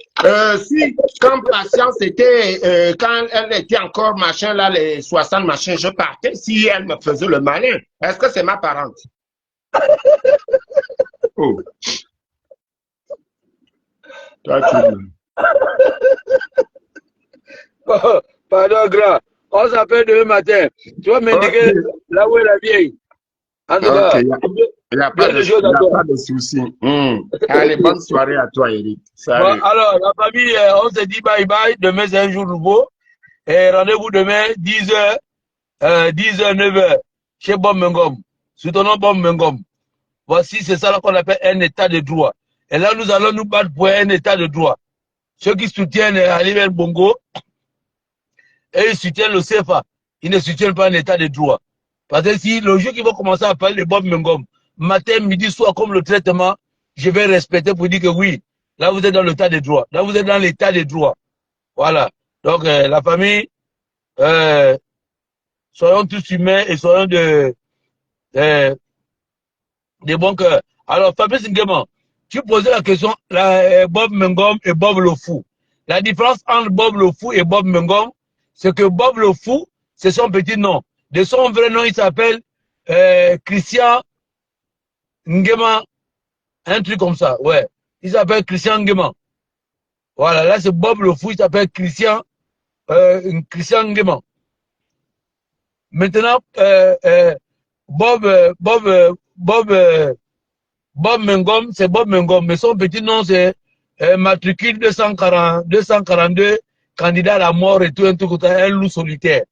Quand Patience était, quand elle était encore machin, là, les 60 machins, je partais. Si elle me faisait le malin, est-ce que c'est ma parente? Oh. Pardon, grand. On s'appelle demain matin. Tu vas m'indiquer là où est la vieille. En tout cas, il n'y a pas de souci. Allez, bonne soirée à toi, Eric. Bon, alors, la famille, on se dit bye bye. Demain, c'est un jour nouveau. Et rendez-vous demain, 10h, 9h, chez Bob Mengom. Soutenons Bob Mengom. Voici, c'est ça qu'on appelle un état de droit. Et là, nous allons nous battre pour un état de droit. Ceux qui soutiennent Ali Bongo, et ils soutiennent le CFA, ils ne soutiennent pas un état de droit. Parce que si le jour qu'ils vont commencer à parler de Bob Mengom, matin, midi, soir, comme le traitement, je vais respecter pour dire que oui, là vous êtes dans l'état de droit. Là vous êtes dans l'état de droit. Voilà. Donc la famille, soyons tous humains et soyons de bons cœurs. Alors Fabrice Nguema, tu posais la question, Bob Mengom et Bob le Fou. La différence entre Bob le Fou et Bob Mengom, c'est que Bob le Fou, c'est son petit nom. De son vrai nom, il s'appelle Christian Nguema, un truc comme ça, ouais. Il s'appelle Christian Nguema. Voilà, là c'est Bob le Fou, il s'appelle Christian Nguema. Maintenant, Bob Mengom, c'est Bob Mengom, mais son petit nom c'est matricule 242, candidat à la mort et tout, un truc, un loup solitaire.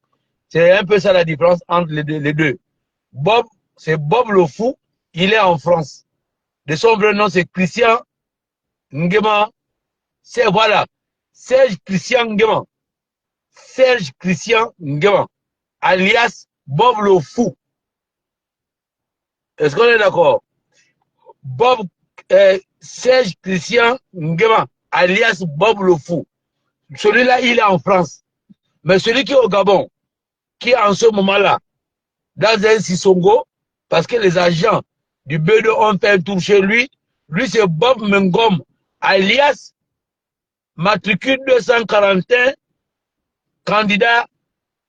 C'est un peu ça la différence entre les deux. Bob, c'est Bob le fou, il est en France. De son vrai nom, c'est Christian Nguema. C'est, voilà, Serge Christian Nguema. Serge Christian Nguema, alias Bob le fou. Est-ce qu'on est d'accord? Bob, Serge Christian Nguema, alias Bob le fou. Celui-là, il est en France. Mais celui qui est au Gabon, qui est en ce moment-là, dans un Sissongo, parce que les agents du B2 ont fait un tour chez lui, lui c'est Bob Mengom, alias matricule 241, candidat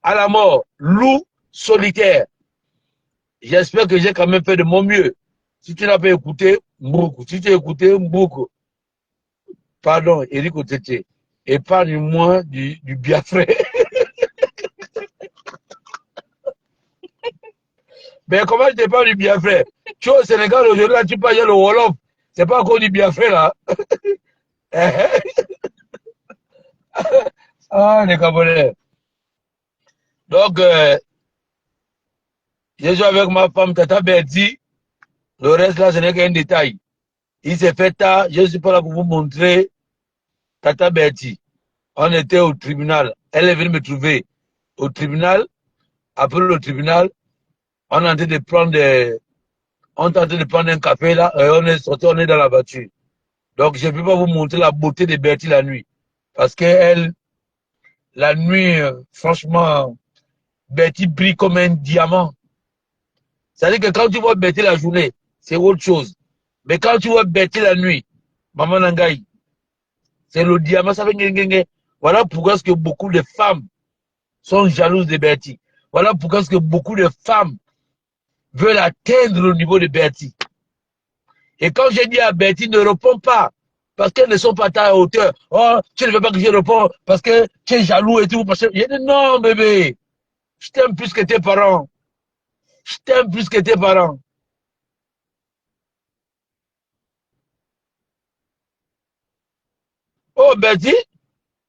à la mort, loup solitaire. J'espère que j'ai quand même fait de mon mieux. Si tu n'as pas écouté, Mboukou. Si tu as écouté, Mboukou. Pardon, Eric Otete. Épargne-moi du Biafra. Mais comment je t'épargne du Biafra? Tu es au Sénégal aujourd'hui, là, tu parles le Wolof. C'est pas encore du Biafra, là. Ah, les Gabonais. Donc, je suis avec ma femme, Tata Berti. Le reste, là, ce n'est qu'un détail. Il s'est fait tard. Je ne suis pas là pour vous montrer Tata Berti. On était au tribunal. Elle est venue me trouver au tribunal. Après le tribunal, on est en train de prendre un café là. Et on est sorti, on est dans la voiture. Donc, je ne peux pas vous montrer la beauté de Berti la nuit. Parce que la nuit, franchement, Berti brille comme un diamant. C'est-à-dire que quand tu vois Berti la journée, c'est autre chose. Mais quand tu vois Berti la nuit, Maman Nangaï, c'est le diamant, ça fait ngengenge. Voilà pourquoi est-ce que beaucoup de femmes sont jalouses de Berti. Voilà pourquoi est-ce que beaucoup de femmes veulent atteindre le niveau de Berti. Et quand j'ai dit à Berti, ne réponds pas, parce qu'elles ne sont pas à ta hauteur. Oh, tu ne veux pas que je réponde parce que tu es jaloux et tout. J'ai dit non, bébé, je t'aime plus que tes parents. Je t'aime plus que tes parents. Oh, Berti,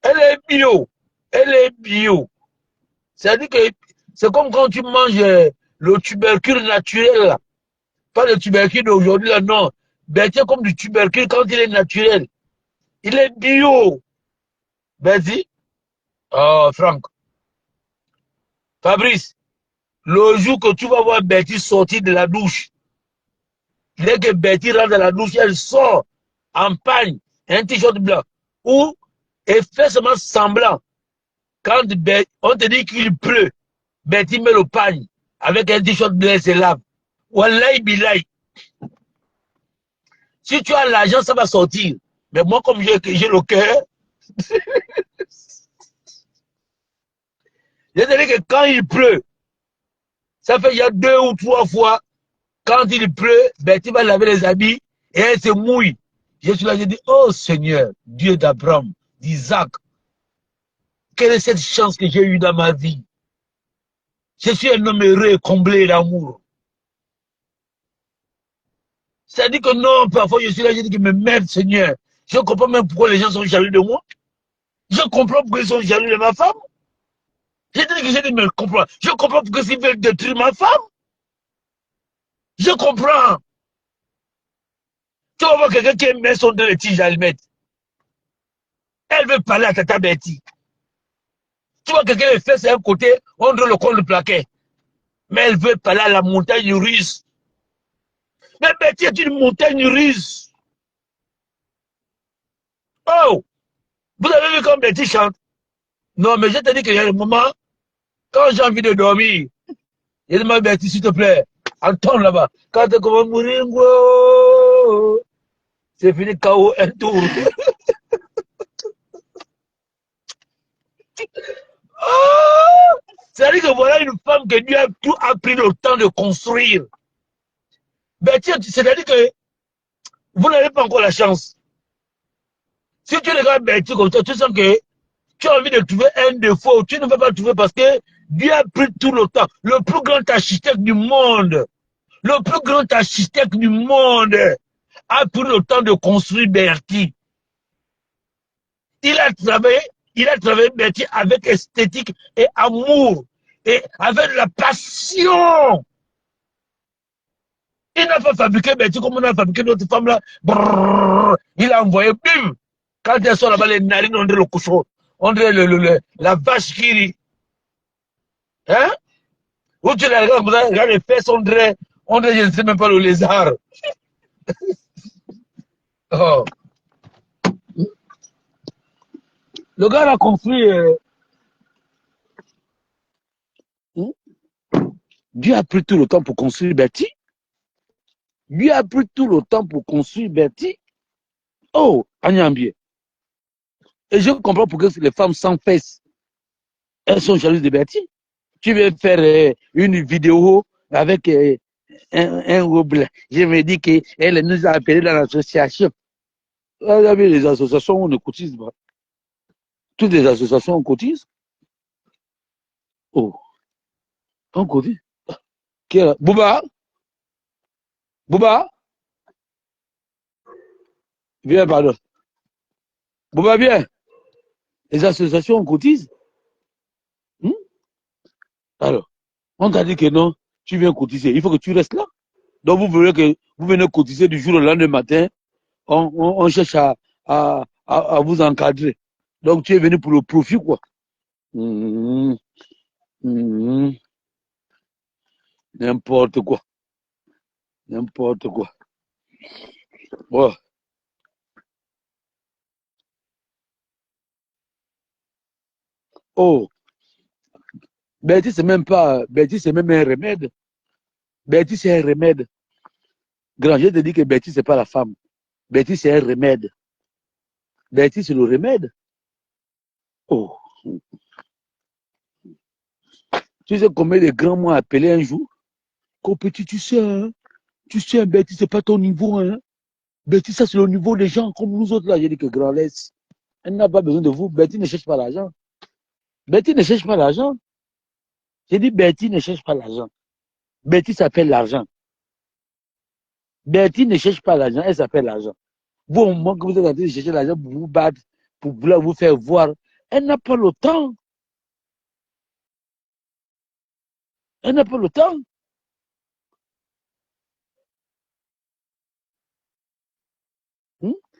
elle est bio. Elle est bio. C'est-à-dire que c'est comme quand tu manges le tubercule naturel, là. Pas le tubercule d'aujourd'hui, là, non. Berti est comme du tubercule quand il est naturel. Il est bio. Berti. Oh, Franck. Fabrice, le jour que tu vas voir Berti sortir de la douche, dès que Berti rentre dans la douche, elle sort en pagne, un t-shirt blanc, ou elle fait seulement semblant. Quand on te dit qu'il pleut, Berti met le pagne avec un t-shirt blanc et se lave. Wallahi billahi. Si tu as l'argent, ça va sortir. Mais moi, comme j'ai le cœur, je te dis que quand il pleut, ça fait il y a 2 ou 3 fois, quand il pleut, Berti va laver les habits et elle se mouille. Je suis là, je dis, oh Seigneur, Dieu d'Abraham, d'Isaac, quelle est cette chance que j'ai eue dans ma vie? Je suis un homme heureux et comblé d'amour. C'est-à-dire que non, parfois je suis là, je dis que mais merde Seigneur, je ne comprends même pourquoi les gens sont jaloux de moi. Je comprends pourquoi ils sont jaloux de ma femme. Je dis que je dis, mais comprends. Je comprends pourquoi ils veulent détruire ma femme. Je comprends. Tu vas voir quelqu'un qui met son deux tiges à allumettes. Elle veut parler à Tata Berti. Tu vois quelqu'un qui fait sur un côté, on doit le coin du plaquet. Mais elle veut parler à la montagne russe. Mais Berti est une montagne russe. Oh! Vous avez vu comme Berti chante? Non, mais je te dis qu'il y a un moment, quand j'ai envie de dormir, je demande Berti, s'il te plaît, entends là-bas. Quand tu commences à mourir, c'est fini, KO, un tour. Oh! C'est-à-dire que voilà une femme que Dieu a tout pris le temps de construire. Berti, c'est-à-dire que vous n'avez pas encore la chance. Si tu regardes Berti comme ça, tu sens que tu as envie de trouver un défaut. Tu ne vas pas le trouver parce que Dieu a pris tout le temps. Le plus grand architecte du monde, le plus grand architecte du monde a pris le temps de construire Berthier. Il a travaillé Berthier avec esthétique et amour et avec la passion. Il n'a pas fabriqué Berthier comme on a fabriqué d'autres femmes là. Brrr, il a envoyé, bim. Quand elles sont là-bas, les narines, on dirait le cochon, on dirait la vache qui rit. Hein? Où tu les regardes les fesses, on dirait, je ne sais même pas, le lézard. Oh. Le gars a construit. Dieu a pris tout le temps pour construire Berthier. Dieu a pris tout le temps pour construire Berthier. Oh, Agnambie. Et je comprends pourquoi les femmes sans fesses, elles sont jalouses de Berthier. Tu veux faire une vidéo avec un rouble. Je me dis qu'elle nous a appelés dans l'association. Vous avez les associations où on ne cotise pas. Toutes les associations on cotise. Oh, on cotise. Qui est là? Bouba? Bouba? Viens, pardon. Bouba, viens. Les associations on cotise. Alors, on t'a dit que non, tu viens cotiser. Il faut que tu restes là. Donc, vous voulez que vous venez cotiser du jour au lendemain matin. On cherche à vous encadrer. Donc, tu es venu pour le profit, quoi. N'importe quoi. N'importe quoi. Ouais. Oh. Berthier, c'est même pas. Berthier, c'est même un remède. Berthier, c'est un remède. Granger te dit que Berthier, c'est pas la femme. Berthier, c'est un remède. Berthier, c'est le remède. Oh. Tu sais combien de grands m'ont appelé un jour? Qu'au petit, tu sais, Berthier, c'est pas ton niveau, hein. Berthier, ça, c'est le niveau des gens comme nous autres, là. J'ai dit que grand laisse. Elle n'a pas besoin de vous. Berthier ne cherche pas l'argent. Berthier ne cherche pas l'argent. J'ai dit, Berthier ne cherche pas l'argent. Berthier s'appelle l'argent. Berthier ne cherche pas l'argent, elle s'appelle l'argent. Vous, au moment que vous êtes en train de chercher l'argent pour vous battre, pour vouloir vous faire voir, elle n'a pas le temps. Elle n'a pas le temps.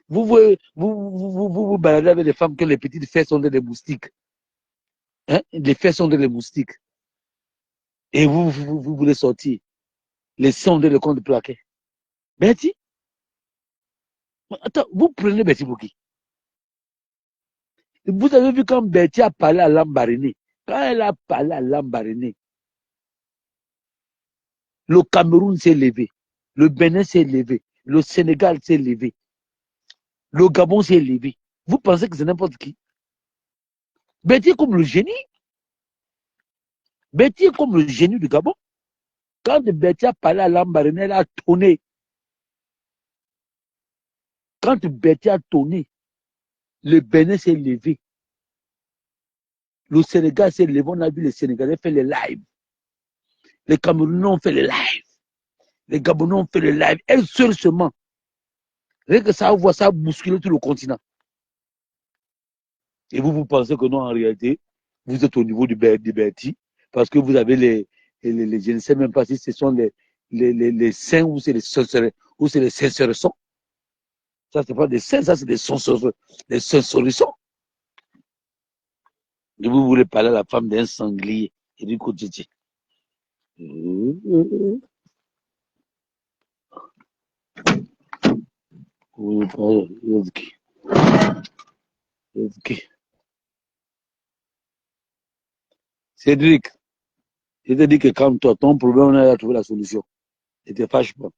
Vous baladez avec des femmes que les petites fesses sont des moustiques. Les fesses sont des moustiques. Et vous voulez sortir. Les seins de le compte plaqué. Berthier? Attends, vous prenez Berthier pour qui? Vous avez vu quand Berthier a parlé à Lambaréné. Quand elle a parlé à Lambaréné, le Cameroun s'est levé. Le Bénin s'est levé. Le Sénégal s'est levé. Le Gabon s'est levé. Vous pensez que c'est n'importe qui? Berthier est comme le génie. Berthier est comme le génie du Gabon. Quand Berthier a parlé à Lambaréné, elle a tonné. Quand Berthier a tonné, le Bénin s'est levé. Le Sénégal s'est levé. On a vu les Sénégalais faire les lives. Les Camerounais ont fait les lives. Les Gabonais ont fait les lives. Elle seule seulement. Rien que ça, ça a bousculé tout le continent. Et vous pensez que non, en réalité, vous êtes au niveau du Berthier, parce que vous avez je ne sais même pas si ce sont les seins ou c'est les sensorissons. Ça, c'est pas des seins, ça, c'est des sensorissons. Et vous voulez parler à la femme d'un sanglier. Et du coup, Titi. Cédric, je te dis que quand toi, ton problème, on a trouvé la solution. Ne te fâche pas.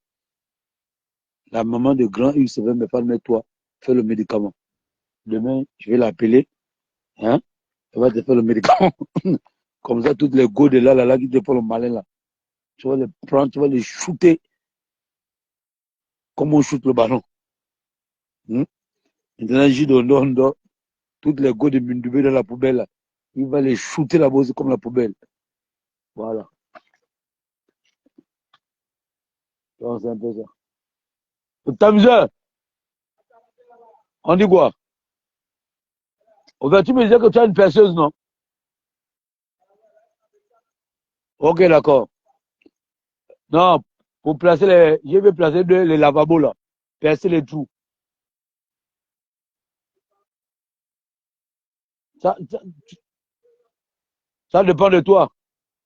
La maman de grand Hugues se veut me faire mettre toi, fais le médicament. Demain, je vais l'appeler. Hein? Elle va te faire le médicament. Comme ça, toutes les go de là, qui te font le malin là. Tu vas les prendre, tu vas les shooter comme on shoot le ballon. Maintenant, Jidondo, toutes les go de Mundubé dans la poubelle là. Il va les shooter là-bas comme la poubelle. Voilà. Donc, c'est un peu ça. Tamza, on dit quoi? Au fait, tu me disais que tu as une perceuse, non? Ok, d'accord. Non, pour placer les. Je vais placer les lavabos là. Percer les trous. Ça, ça, ça dépend de toi.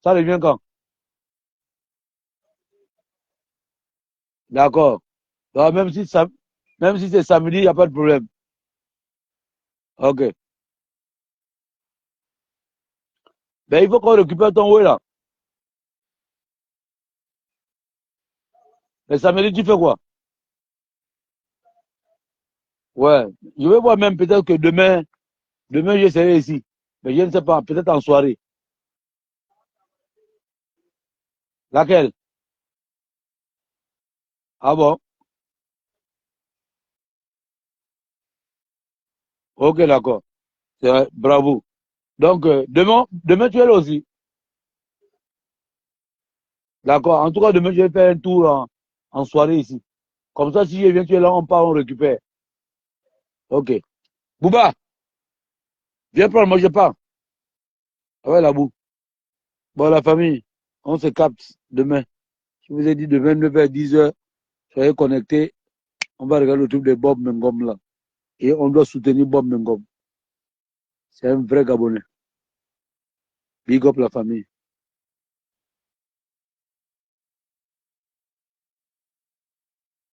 Ça devient quand? D'accord. Donc, même si c'est samedi, il n'y a pas de problème. Ok. Ben, il faut qu'on récupère ton ouais là. Mais samedi, tu fais quoi? Ouais. Je vais voir même peut-être que demain, je serai ici. Mais je ne sais pas, peut-être en soirée. Laquelle? Ah bon? Ok, d'accord. C'est vrai, bravo. Donc, demain, tu es là aussi. D'accord. En tout cas, demain, je vais faire un tour en soirée ici. Comme ça, si je viens, tu es là, on part, on récupère. Ok. Bouba, viens prendre, moi je pars. Ah ouais, la boue. Bon, la famille, on se capte demain. Je vous ai dit demain, 9h, 10h, soyez connectés. On va regarder le truc de Bob Mengom là. Et on doit soutenir Bob Mengom. C'est un vrai Gabonais. Big up la famille.